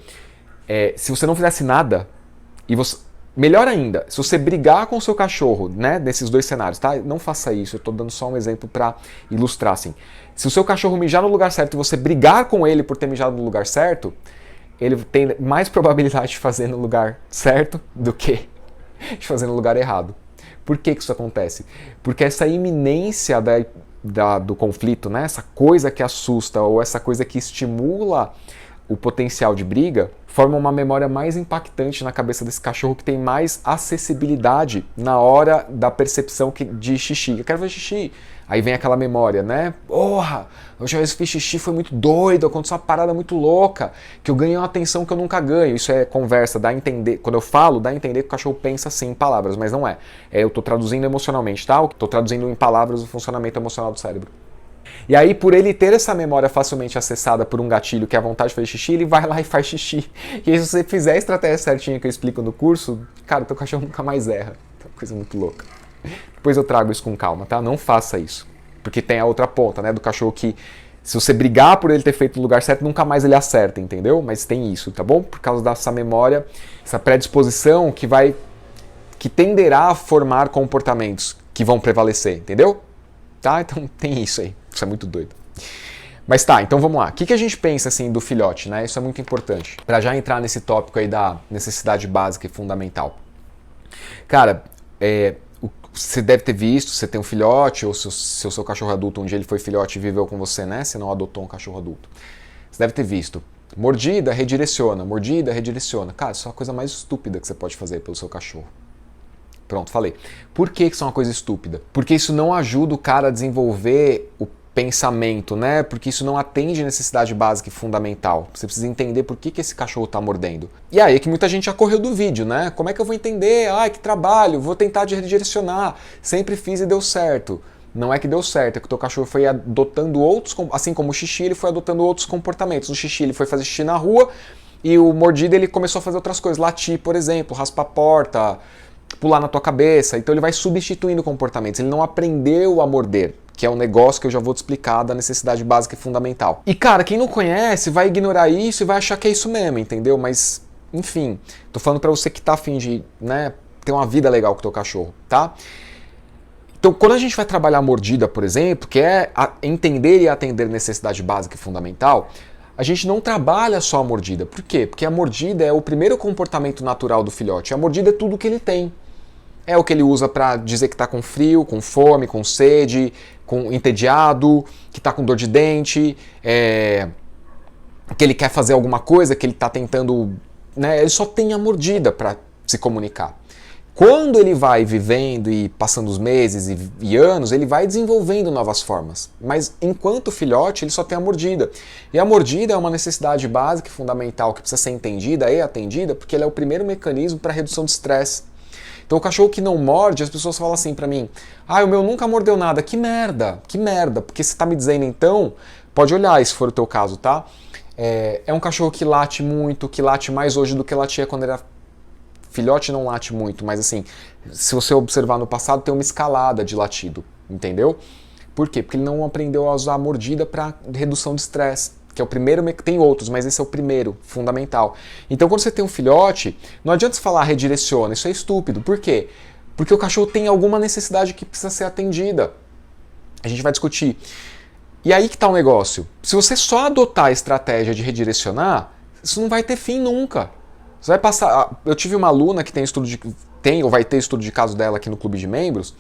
se você não fizesse nada, e você... Melhor ainda, se você brigar com o seu cachorro, né, nesses dois cenários, tá? Não faça isso, eu tô dando só um exemplo para ilustrar, assim. Se o seu cachorro mijar no lugar certo e você brigar com ele por ter mijado no lugar certo, ele tem mais probabilidade de fazer no lugar certo do que de fazer no lugar errado. Por que isso acontece? Porque essa iminência do conflito, né, essa coisa que assusta ou essa coisa que estimula o potencial de briga, forma uma memória mais impactante na cabeça desse cachorro que tem mais acessibilidade na hora da percepção de xixi. Eu quero ver xixi. Aí vem aquela memória, né? Porra, a última vez que fiz xixi foi muito doido, aconteceu uma parada muito louca, que eu ganhei uma atenção que eu nunca ganho. Isso é conversa, dá a entender. Quando eu falo, dá a entender que o cachorro pensa assim em palavras, mas não é. Eu tô traduzindo emocionalmente, tá? Eu tô traduzindo em palavras o funcionamento emocional do cérebro. E aí, por ele ter essa memória facilmente acessada por um gatilho que é a vontade de fazer xixi, ele vai lá e faz xixi. E aí, se você fizer a estratégia certinha que eu explico no curso, cara, teu cachorro nunca mais erra. É uma coisa muito louca. Depois eu trago isso com calma, tá? Não faça isso. Porque tem a outra ponta, né? Do cachorro que, se você brigar por ele ter feito no lugar certo, nunca mais ele acerta, entendeu? Mas tem isso, tá bom? Por causa dessa memória, essa predisposição que tenderá a formar comportamentos que vão prevalecer, entendeu? Tá? Então tem isso aí. Isso é muito doido. Mas tá, então vamos lá. O que a gente pensa assim do filhote, né? Isso é muito importante. Para já entrar nesse tópico aí da necessidade básica e fundamental. Cara, você deve ter visto, você tem um filhote, ou se o seu cachorro adulto, um dia ele foi filhote e viveu com você, né? Você não adotou um cachorro adulto. Você deve ter visto. Mordida, redireciona. Mordida, redireciona. Cara, isso é a coisa mais estúpida que você pode fazer pelo seu cachorro. Pronto, falei. Por que isso é uma coisa estúpida? Porque isso não ajuda o cara a desenvolver o pensamento, né? Porque isso não atende necessidade básica e fundamental. Você precisa entender por que esse cachorro tá mordendo. E aí é que muita gente já correu do vídeo, né? Como é que eu vou entender? Ai, que trabalho, vou tentar redirecionar. Sempre fiz e deu certo. Não é que deu certo, é que o teu cachorro foi adotando outros, assim como o xixi, ele foi adotando outros comportamentos. No xixi ele foi fazer xixi na rua e o mordido ele começou a fazer outras coisas. Latir, por exemplo, raspar a porta, pular na tua cabeça. Então ele vai substituindo comportamentos. Ele não aprendeu a morder, que é um negócio que eu já vou te explicar da necessidade básica e fundamental. E cara, quem não conhece vai ignorar isso e vai achar que é isso mesmo, entendeu? Mas, enfim, tô falando pra você que tá afim de, né, ter uma vida legal com o teu cachorro, tá? Então, quando a gente vai trabalhar a mordida, por exemplo, que é entender e atender necessidade básica e fundamental, a gente não trabalha só a mordida. Por quê? Porque a mordida é o primeiro comportamento natural do filhote. A mordida é tudo que ele tem. É o que ele usa para dizer que está com frio, com fome, com sede, com entediado, que está com dor de dente, que ele quer fazer alguma coisa, que ele está tentando... Né? Ele só tem a mordida para se comunicar. Quando ele vai vivendo e passando os meses e anos, ele vai desenvolvendo novas formas. Mas enquanto filhote, ele só tem a mordida. E a mordida é uma necessidade básica e fundamental que precisa ser entendida e atendida, porque ela é o primeiro mecanismo para redução de estresse. Então o cachorro que não morde, as pessoas falam assim pra mim: ah, o meu nunca mordeu nada. Que merda, porque você tá me dizendo então, pode olhar se for o teu caso, tá? É um cachorro que late muito, que late mais hoje do que latia quando era filhote. Não late muito, mas assim, se você observar no passado, tem uma escalada de latido, entendeu? Por quê? Porque ele não aprendeu a usar a mordida para redução de estresse, que é o primeiro, tem outros, mas esse é o primeiro, fundamental. Então quando você tem um filhote, não adianta você falar redireciona, isso é estúpido. Por quê? Porque o cachorro tem alguma necessidade que precisa ser atendida. A gente vai discutir. E aí que tá o negócio. Se você só adotar a estratégia de redirecionar, isso não vai ter fim nunca. Você vai passar... Eu tive uma aluna que tem ou vai ter estudo de caso dela aqui no clube de membros,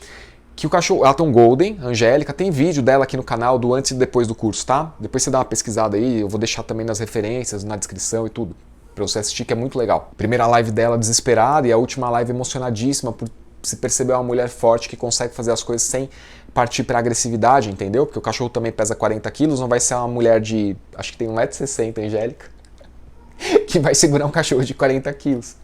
que o cachorro, ela tem um Golden, Angélica, tem vídeo dela aqui no canal do antes e depois do curso, tá? Depois você dá uma pesquisada aí, eu vou deixar também nas referências, na descrição e tudo, pra você assistir, que é muito legal. Primeira live dela desesperada e a última live emocionadíssima por se perceber uma mulher forte que consegue fazer as coisas sem partir pra agressividade, entendeu? Porque o cachorro também pesa 40 quilos, não vai ser uma mulher de, acho que tem 1,60 m, Angélica, que vai segurar um cachorro de 40 quilos.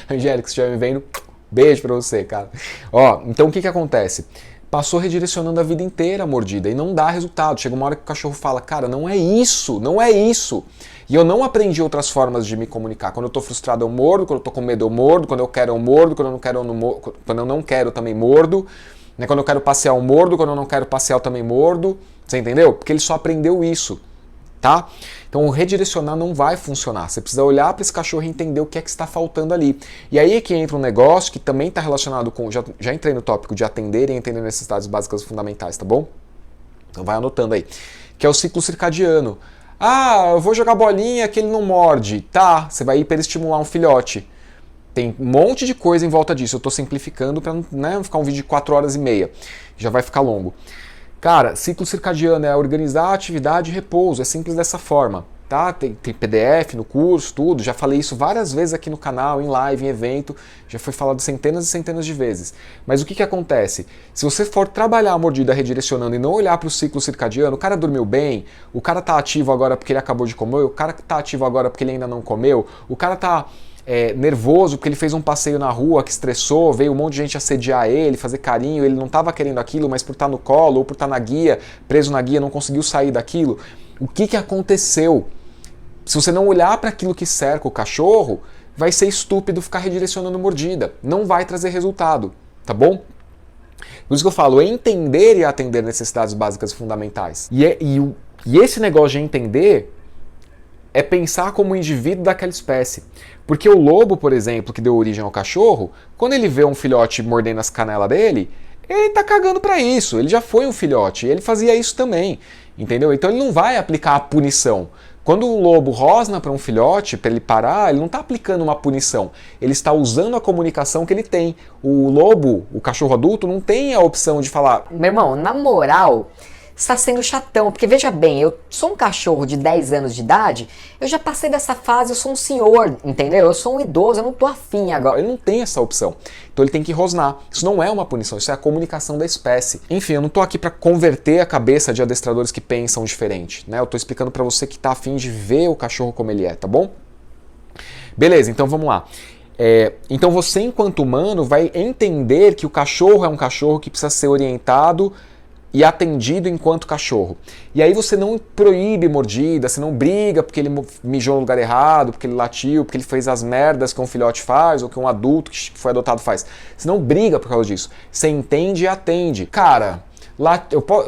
Angélica, se estiver me vendo, beijo pra você, cara. Ó, então o que acontece? passou redirecionando a vida inteira a mordida e não dá resultado. Chega uma hora que o cachorro fala, cara, não é isso, não é isso. E eu não aprendi outras formas de me comunicar. Quando eu tô frustrado eu mordo, quando eu tô com medo eu mordo, quando eu quero eu mordo, quando eu não quero eu não mordo, quando eu não quero eu também mordo, né? Quando eu quero passear eu mordo, quando eu não quero passear eu também mordo. Você entendeu? Porque ele só aprendeu isso, tá? Então o redirecionar não vai funcionar. Você precisa olhar para esse cachorro e entender o que é que está faltando ali. E aí é que entra um negócio que também está relacionado com... Já entrei no tópico de atender e entender necessidades básicas e fundamentais, tá bom? Então vai anotando aí. Que é o ciclo circadiano. Ah, eu vou jogar bolinha que ele não morde. Tá, você vai hiperestimular um filhote. Tem um monte de coisa em volta disso. Eu estou simplificando para não ficar um vídeo de 4 horas e meia. Já vai ficar longo. Cara, ciclo circadiano é organizar a atividade e repouso. É simples dessa forma. Tá? Tem PDF no curso, tudo. Já falei isso várias vezes aqui no canal, em live, em evento. Já foi falado centenas e centenas de vezes. Mas o que acontece? Se você for trabalhar a mordida redirecionando e não olhar para o ciclo circadiano, o cara dormiu bem, o cara está ativo agora porque ele acabou de comer, o cara está ativo agora porque ele ainda não comeu, o cara está nervoso porque ele fez um passeio na rua que estressou, veio um monte de gente assediar ele, fazer carinho, ele não estava querendo aquilo, mas por estar no colo ou por estar na guia, preso na guia, não conseguiu sair daquilo. O que aconteceu? Se você não olhar para aquilo que cerca o cachorro, vai ser estúpido ficar redirecionando mordida. Não vai trazer resultado, tá bom? Por isso que eu falo, entender e atender necessidades básicas e fundamentais. E esse negócio de entender é pensar como um indivíduo daquela espécie. Porque o lobo, por exemplo, que deu origem ao cachorro, quando ele vê um filhote mordendo as canelas dele, ele tá cagando para isso. Ele já foi um filhote, ele fazia isso também, entendeu? Então ele não vai aplicar a punição. Quando o lobo rosna para um filhote, para ele parar, ele não está aplicando uma punição. Ele está usando a comunicação que ele tem. O lobo, o cachorro adulto, não tem a opção de falar... Meu irmão, na moral, você está sendo chatão. Porque veja bem, eu sou um cachorro de 10 anos de idade, eu já passei dessa fase, eu sou um senhor, entendeu? Eu sou um idoso, eu não tô afim agora. Ele não tem essa opção. Então ele tem que rosnar. Isso não é uma punição, isso é a comunicação da espécie. Enfim, eu não tô aqui para converter a cabeça de adestradores que pensam diferente, né? Eu tô explicando para você que tá afim de ver o cachorro como ele é, tá bom? Beleza, então vamos lá. Então você, enquanto humano, vai entender que o cachorro é um cachorro que precisa ser orientado e atendido enquanto cachorro. E aí você não proíbe mordida, você não briga porque ele mijou no lugar errado, porque ele latiu, porque ele fez as merdas que um filhote faz ou que um adulto que foi adotado faz. Você não briga por causa disso. Você entende e atende. Cara,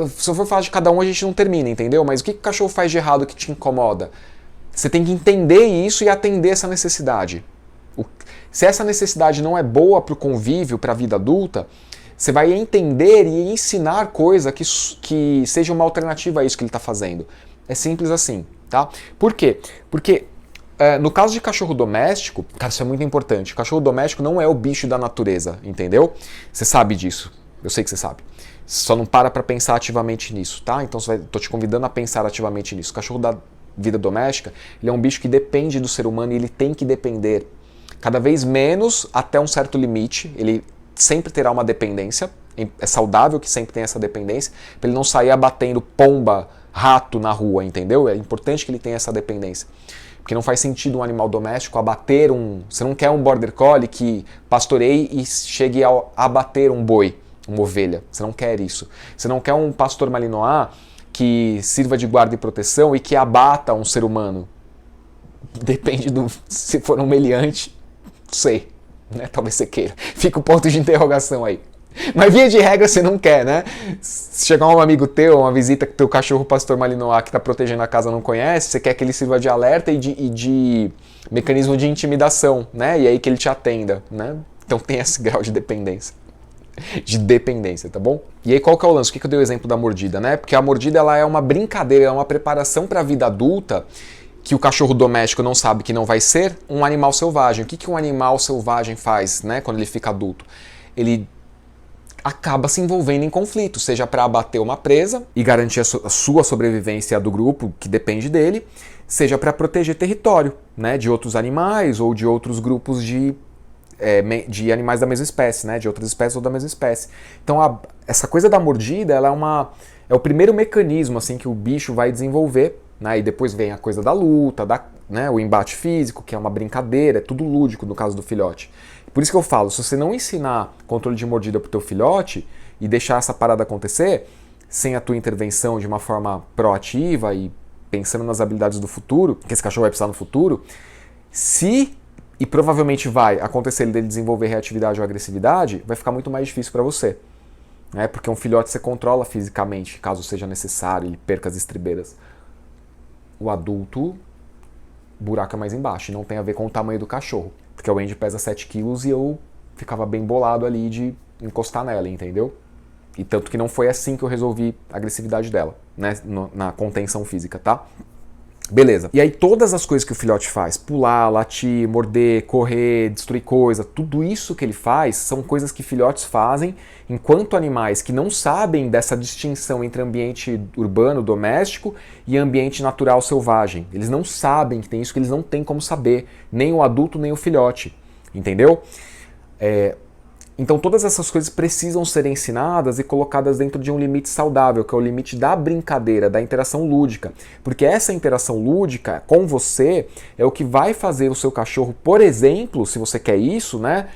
se eu for falar de cada um a gente não termina, entendeu? Mas o que o cachorro faz de errado que te incomoda? Você tem que entender isso e atender essa necessidade. Se essa necessidade não é boa para o convívio, para a vida adulta, você vai entender e ensinar coisa que seja uma alternativa a isso que ele está fazendo. É simples assim, tá? Por quê? Porque no caso de cachorro doméstico, cara, isso é muito importante. O cachorro doméstico não é o bicho da natureza, entendeu? Você sabe disso. Eu sei que você sabe. Só não para pensar ativamente nisso, tá? Então tô te convidando a pensar ativamente nisso. O cachorro da vida doméstica, ele é um bicho que depende do ser humano e ele tem que depender. Cada vez menos até um certo limite. Ele sempre terá uma dependência, é saudável que sempre tenha essa dependência, para ele não sair abatendo pomba, rato na rua, entendeu? É importante que ele tenha essa dependência, porque não faz sentido um animal doméstico abater você não quer um border collie que pastoreie e chegue a abater um boi, uma ovelha, você não quer isso. Você não quer um pastor malinois que sirva de guarda e proteção e que abata um ser humano. Depende se for um meliante, não sei. Né? Talvez você queira. Fica o ponto de interrogação aí. Mas via de regra você não quer, né? Se chegar um amigo teu, uma visita que teu cachorro pastor malinois que está protegendo a casa não conhece, você quer que ele sirva de alerta e de mecanismo de intimidação, né? E aí que ele te atenda, né? Então tem esse grau de dependência. De dependência, tá bom? E aí qual que é o lance? Por que eu dei o exemplo da mordida, né? Porque a mordida ela é uma brincadeira, é uma preparação para a vida adulta que o cachorro doméstico não sabe que não vai ser um animal selvagem. O que um animal selvagem faz, né, quando ele fica adulto? Ele acaba se envolvendo em conflito, seja para abater uma presa e garantir a sua sobrevivência do grupo, que depende dele, seja para proteger território, né, de outros animais ou de outros grupos de animais da mesma espécie, né, de outras espécies ou da mesma espécie. Então essa coisa da mordida ela é o primeiro mecanismo assim, que o bicho vai desenvolver, né, e depois vem a coisa da luta, né, o embate físico, que é uma brincadeira, é tudo lúdico no caso do filhote. Por isso que eu falo, se você não ensinar controle de mordida pro teu filhote e deixar essa parada acontecer, sem a tua intervenção de uma forma proativa e pensando nas habilidades do futuro, que esse cachorro vai precisar no futuro, e provavelmente vai acontecer dele desenvolver reatividade ou agressividade, vai ficar muito mais difícil para você. Né? Porque um filhote você controla fisicamente, caso seja necessário, ele perca as estribeiras. O adulto, o buraco é mais embaixo, e não tem a ver com o tamanho do cachorro. Porque o Andy pesa 7 quilos e eu ficava bem bolado ali de encostar nela, entendeu? E tanto que não foi assim que eu resolvi a agressividade dela, né? Na contenção física, tá? Beleza. E aí todas as coisas que o filhote faz, pular, latir, morder, correr, destruir coisa, tudo isso que ele faz são coisas que filhotes fazem enquanto animais que não sabem dessa distinção entre ambiente urbano, doméstico e ambiente natural selvagem. Eles não sabem que tem isso, que eles não têm como saber, nem o adulto nem o filhote, entendeu? Então todas essas coisas precisam ser ensinadas e colocadas dentro de um limite saudável, que é o limite da brincadeira, da interação lúdica. Porque essa interação lúdica com você é o que vai fazer o seu cachorro, por exemplo, se você quer isso, né?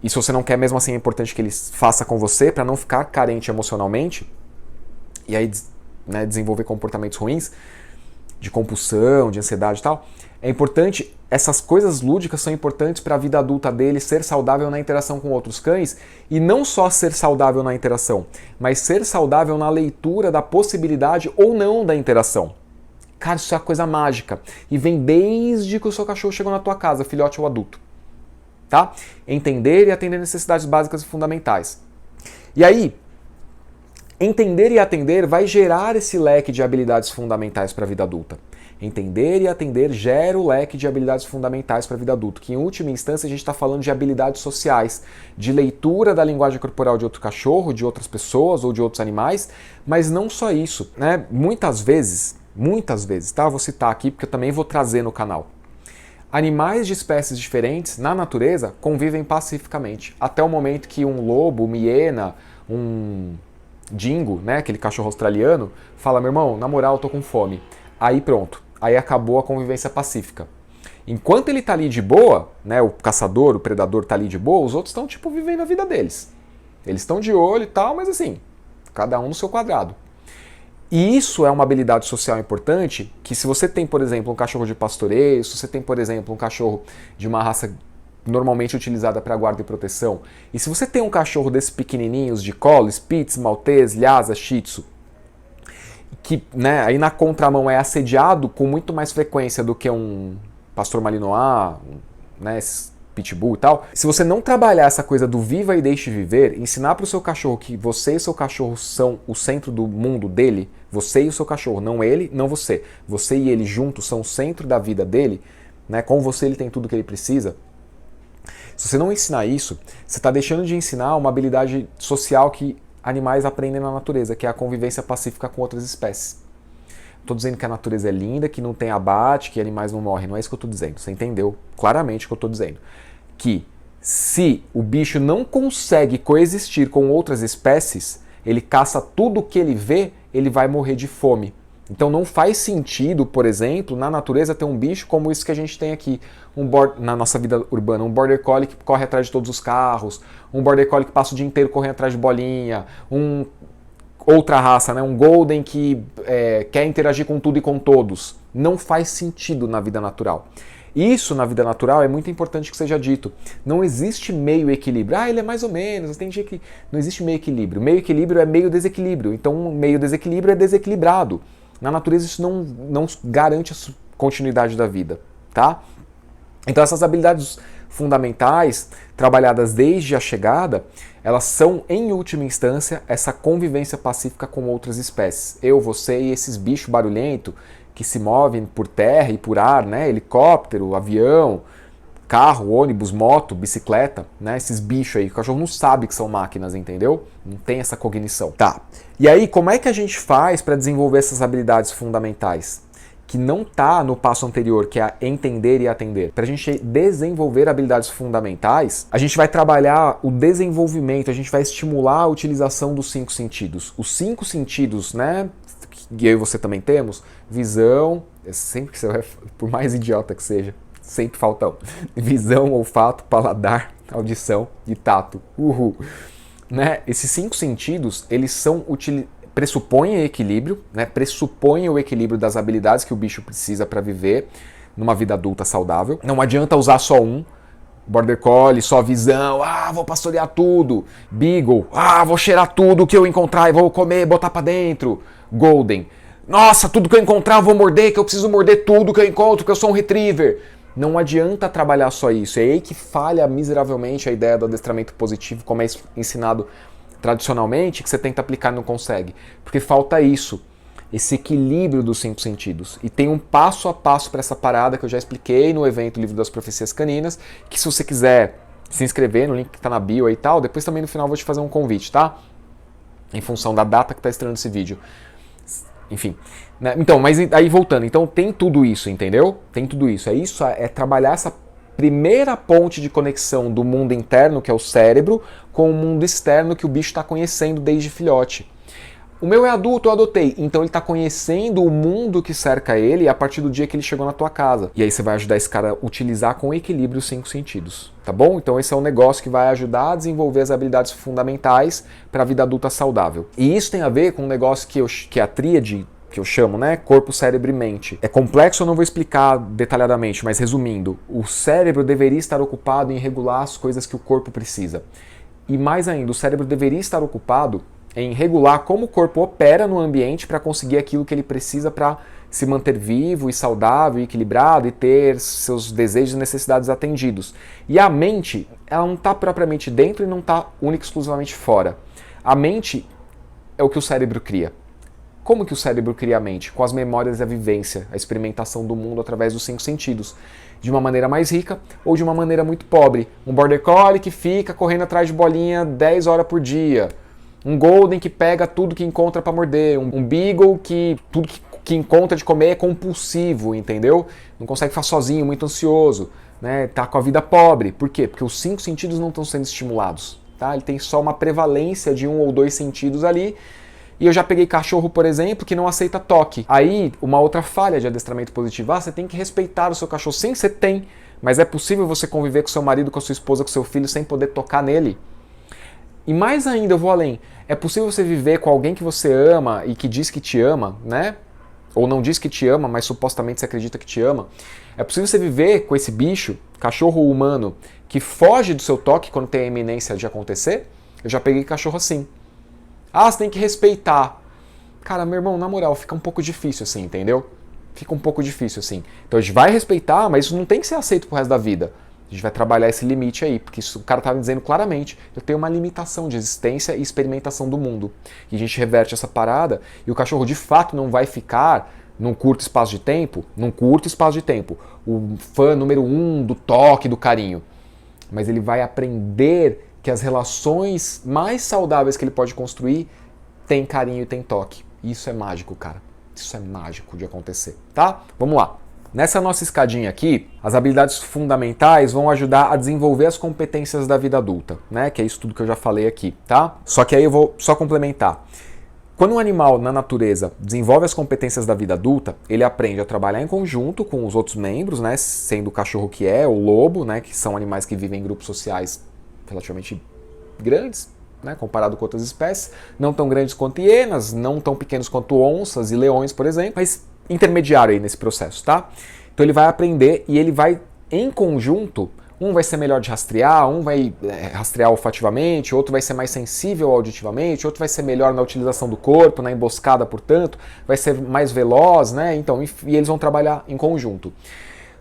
E se você não quer, mesmo assim é importante que ele faça com você para não ficar carente emocionalmente e aí, né, desenvolver comportamentos ruins, de compulsão, de ansiedade e tal. É importante, essas coisas lúdicas são importantes para a vida adulta dele ser saudável na interação com outros cães, e não só ser saudável na interação, mas ser saudável na leitura da possibilidade ou não da interação. Cara, isso é uma coisa mágica, e vem desde que o seu cachorro chegou na tua casa, filhote ou adulto. Tá? Entender e atender necessidades básicas e fundamentais. E aí, entender e atender vai gerar esse leque de habilidades fundamentais para a vida adulta. Entender e atender gera o leque de habilidades fundamentais para a vida adulta, que em última instância a gente está falando de habilidades sociais, de leitura da linguagem corporal de outro cachorro, de outras pessoas ou de outros animais, mas não só isso, né? Muitas vezes, tá? Eu vou citar aqui porque eu também vou trazer no canal. Animais de espécies diferentes na natureza convivem pacificamente, até o momento que um lobo, uma hiena, um dingo, né, aquele cachorro australiano, fala: meu irmão, na moral eu tô com fome. Aí pronto. Aí acabou a convivência pacífica. Enquanto ele tá ali de boa, né, o caçador, o predador tá ali de boa, os outros estão tipo vivendo a vida deles. Eles estão de olho e tal, mas assim, cada um no seu quadrado. E isso é uma habilidade social importante, que se você tem, por exemplo, um cachorro de pastoreio, se você tem, por exemplo, um cachorro de uma raça normalmente utilizada para guarda e proteção, e se você tem um cachorro desses pequenininhos de colo, Spitz, Maltese, Lhasa, Shih Tzu, que, né, aí na contramão é assediado com muito mais frequência do que um pastor malinois, né, pitbull e tal. Se você não trabalhar essa coisa do viva e deixe viver, ensinar para o seu cachorro que você e seu cachorro são o centro do mundo dele, você e o seu cachorro, não ele, não você. Você e ele juntos são o centro da vida dele, né, com você ele tem tudo que ele precisa. Se você não ensinar isso, você está deixando de ensinar uma habilidade social que animais aprendem na natureza, que é a convivência pacífica com outras espécies. Estou dizendo que a natureza é linda, que não tem abate, que animais não morrem. Não é isso que eu estou dizendo. Você entendeu claramente o que eu estou dizendo. Que se o bicho não consegue coexistir com outras espécies, ele caça tudo que ele vê, ele vai morrer de fome. Então não faz sentido, por exemplo, na natureza ter um bicho como isso que a gente tem aqui na nossa vida urbana. Um Border Collie que corre atrás de todos os carros, um Border Collie que passa o dia inteiro correndo atrás de bolinha, outra raça, né? Um Golden que quer interagir com tudo e com todos. Não faz sentido na vida natural. Isso na vida natural é muito importante que seja dito. Não existe meio equilíbrio. Ah, ele é mais ou menos, tem dia que não existe meio equilíbrio. Meio equilíbrio é meio desequilíbrio. Então um meio desequilíbrio é desequilibrado. Na natureza isso não garante a continuidade da vida, tá? Então essas habilidades fundamentais, trabalhadas desde a chegada, elas são, em última instância, essa convivência pacífica com outras espécies. Eu, você e esses bichos barulhentos que se movem por terra e por ar, né? Helicóptero, avião, carro, ônibus, moto, bicicleta, né? Esses bichos aí, o cachorro não sabe que são máquinas, entendeu? Não tem essa cognição. Tá. E aí, como é que a gente faz para desenvolver essas habilidades fundamentais? Que não tá no passo anterior, que é entender e atender. Para a gente desenvolver habilidades fundamentais, a gente vai trabalhar o desenvolvimento, a gente vai estimular a utilização dos 5 sentidos. Os 5 sentidos, né? E eu e você também temos: visão, sempre que você vai, por mais idiota que seja, sempre falta um. Visão, olfato, paladar, audição e tato. Uhul. Né? Esses 5 sentidos, eles pressupõem equilíbrio, né? Pressupõem o equilíbrio das habilidades que o bicho precisa para viver numa vida adulta saudável. Não adianta usar só um. Border Collie, só visão, vou pastorear tudo. Beagle, vou cheirar tudo que eu encontrar e vou comer, botar pra dentro. Golden, nossa, tudo que eu encontrar eu vou morder, que eu preciso morder tudo que eu encontro, que eu sou um retriever. Não adianta trabalhar só isso, é aí que falha miseravelmente a ideia do adestramento positivo, como é ensinado tradicionalmente, que você tenta aplicar e não consegue. Porque falta isso. Esse equilíbrio dos 5 sentidos. E tem um passo a passo para essa parada que eu já expliquei no evento Livro das Profecias Caninas, que se você quiser se inscrever no link que está na bio aí e tal, depois também no final eu vou te fazer um convite, tá? Em função da data que está estreando esse vídeo. Enfim. Né? Então, mas aí voltando, então tem tudo isso, entendeu? Tem tudo isso. É trabalhar essa primeira ponte de conexão do mundo interno, que é o cérebro, com o mundo externo que o bicho está conhecendo desde filhote. O meu é adulto, eu adotei. Então ele está conhecendo o mundo que cerca ele a partir do dia que ele chegou na tua casa. E aí você vai ajudar esse cara a utilizar com equilíbrio os 5 sentidos, tá bom? Então esse é um negócio que vai ajudar a desenvolver as habilidades fundamentais para a vida adulta saudável. E isso tem a ver com um negócio que é a tríade, que eu chamo, né? Corpo, cérebro e mente. É complexo, eu não vou explicar detalhadamente, mas resumindo, o cérebro deveria estar ocupado em regular as coisas que o corpo precisa. E mais ainda, o cérebro deveria estar ocupado em regular como o corpo opera no ambiente para conseguir aquilo que ele precisa para se manter vivo e saudável e equilibrado e ter seus desejos e necessidades atendidos. E a mente, ela não está propriamente dentro e não está única e exclusivamente fora. A mente é o que o cérebro cria. Como que o cérebro cria a mente? Com as memórias e a vivência, a experimentação do mundo através dos 5 sentidos. De uma maneira mais rica ou de uma maneira muito pobre. Um Border Collie que fica correndo atrás de bolinha 10 horas por dia. Um Golden que pega tudo que encontra para morder. Um Beagle que tudo que encontra de comer é compulsivo, entendeu? Não consegue ficar sozinho, muito ansioso, né? Tá com a vida pobre. Por quê? Porque os 5 sentidos não estão sendo estimulados. Tá? Ele tem só uma prevalência de 1 ou 2 sentidos ali. E eu já peguei cachorro, por exemplo, que não aceita toque. Aí, uma outra falha de adestramento positivo. Você tem que respeitar o seu cachorro. Sim, você tem. Mas é possível você conviver com seu marido, com a sua esposa, com seu filho, sem poder tocar nele? E mais ainda, eu vou além. É possível você viver com alguém que você ama e que diz que te ama, né? Ou não diz que te ama, mas supostamente você acredita que te ama. É possível você viver com esse bicho, cachorro ou humano, que foge do seu toque quando tem a iminência de acontecer? Eu já peguei cachorro assim. Você tem que respeitar. Cara, meu irmão, na moral, fica um pouco difícil assim, entendeu? Fica um pouco difícil assim. Então a gente vai respeitar, mas isso não tem que ser aceito pro resto da vida. A gente vai trabalhar esse limite aí, porque isso, o cara estava me dizendo claramente, eu tenho uma limitação de existência e experimentação do mundo. E a gente reverte essa parada e o cachorro de fato não vai ficar num curto espaço de tempo, o fã número 1 do toque, do carinho. Mas ele vai aprender que as relações mais saudáveis que ele pode construir tem carinho e tem toque. Isso é mágico, cara. Isso é mágico de acontecer, tá? Vamos lá. Nessa nossa escadinha aqui, as habilidades fundamentais vão ajudar a desenvolver as competências da vida adulta, né? Que é isso tudo que eu já falei aqui, tá? Só que aí eu vou só complementar. Quando um animal na natureza desenvolve as competências da vida adulta, ele aprende a trabalhar em conjunto com os outros membros, né? Sendo o cachorro que é, o lobo, né? Que são animais que vivem em grupos sociais relativamente grandes, né, comparado com outras espécies, não tão grandes quanto hienas, não tão pequenos quanto onças e leões, por exemplo, mas intermediário aí nesse processo, tá? Então ele vai aprender e ele vai, em conjunto, um vai ser melhor de rastrear, um vai rastrear olfativamente, outro vai ser mais sensível auditivamente, outro vai ser melhor na utilização do corpo, na emboscada, portanto, vai ser mais veloz, né? Então, e eles vão trabalhar em conjunto.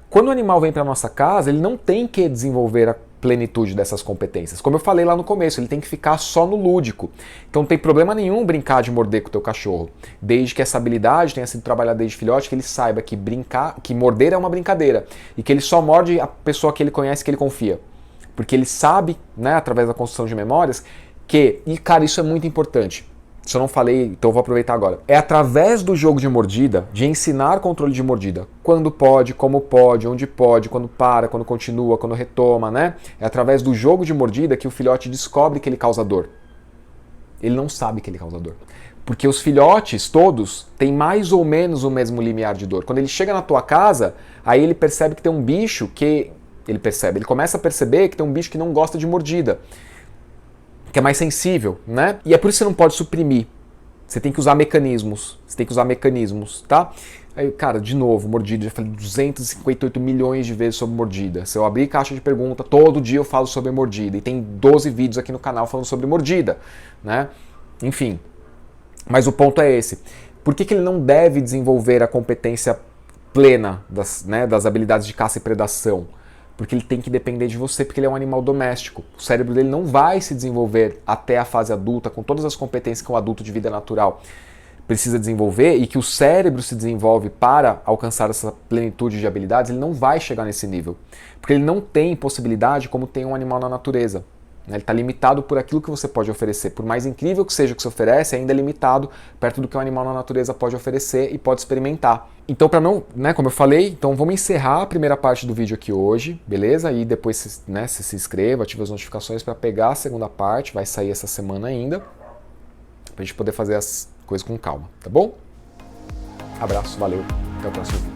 Quando o animal vem para nossa casa, ele não tem que desenvolver a plenitude dessas competências. Como eu falei lá no começo, ele tem que ficar só no lúdico. Então não tem problema nenhum brincar de morder com o teu cachorro, desde que essa habilidade tenha sido trabalhada desde filhote, que ele saiba que morder é uma brincadeira e que ele só morde a pessoa que ele conhece, que ele confia. Porque ele sabe, né, através da construção de memórias, e cara, isso é muito importante. Se eu não falei, então eu vou aproveitar agora. É através do jogo de mordida, de ensinar controle de mordida. Quando pode, como pode, onde pode, quando para, quando continua, quando retoma, né? É através do jogo de mordida que o filhote descobre que ele causa dor. Ele não sabe que ele causa dor. Porque os filhotes todos têm mais ou menos o mesmo limiar de dor. Quando ele chega na tua casa, aí ele percebe que tem um bicho que... Ele começa a perceber que tem um bicho que não gosta de mordida, que é mais sensível, né? E é por isso que você não pode suprimir. Você tem que usar mecanismos. Tá? Aí, cara, de novo, mordida. Já falei 258 milhões de vezes sobre mordida. Se eu abrir caixa de pergunta, todo dia eu falo sobre mordida. E tem 12 vídeos aqui no canal falando sobre mordida, né? Enfim. Mas o ponto é esse. Por que ele não deve desenvolver a competência plena das habilidades de caça e predação? Porque ele tem que depender de você, porque ele é um animal doméstico. O cérebro dele não vai se desenvolver até a fase adulta, com todas as competências que um adulto de vida natural precisa desenvolver, e que o cérebro se desenvolve para alcançar essa plenitude de habilidades, ele não vai chegar nesse nível. Porque ele não tem possibilidade como tem um animal na natureza. Ele está limitado por aquilo que você pode oferecer. Por mais incrível que seja o que você oferece, ainda é limitado perto do que um animal na natureza pode oferecer e pode experimentar. Então, para não, como eu falei, então vamos encerrar a primeira parte do vídeo aqui hoje, beleza? E depois você se inscreva, ative as notificações para pegar a segunda parte, vai sair essa semana ainda, para a gente poder fazer as coisas com calma, tá bom? Abraço, valeu, até o próximo vídeo.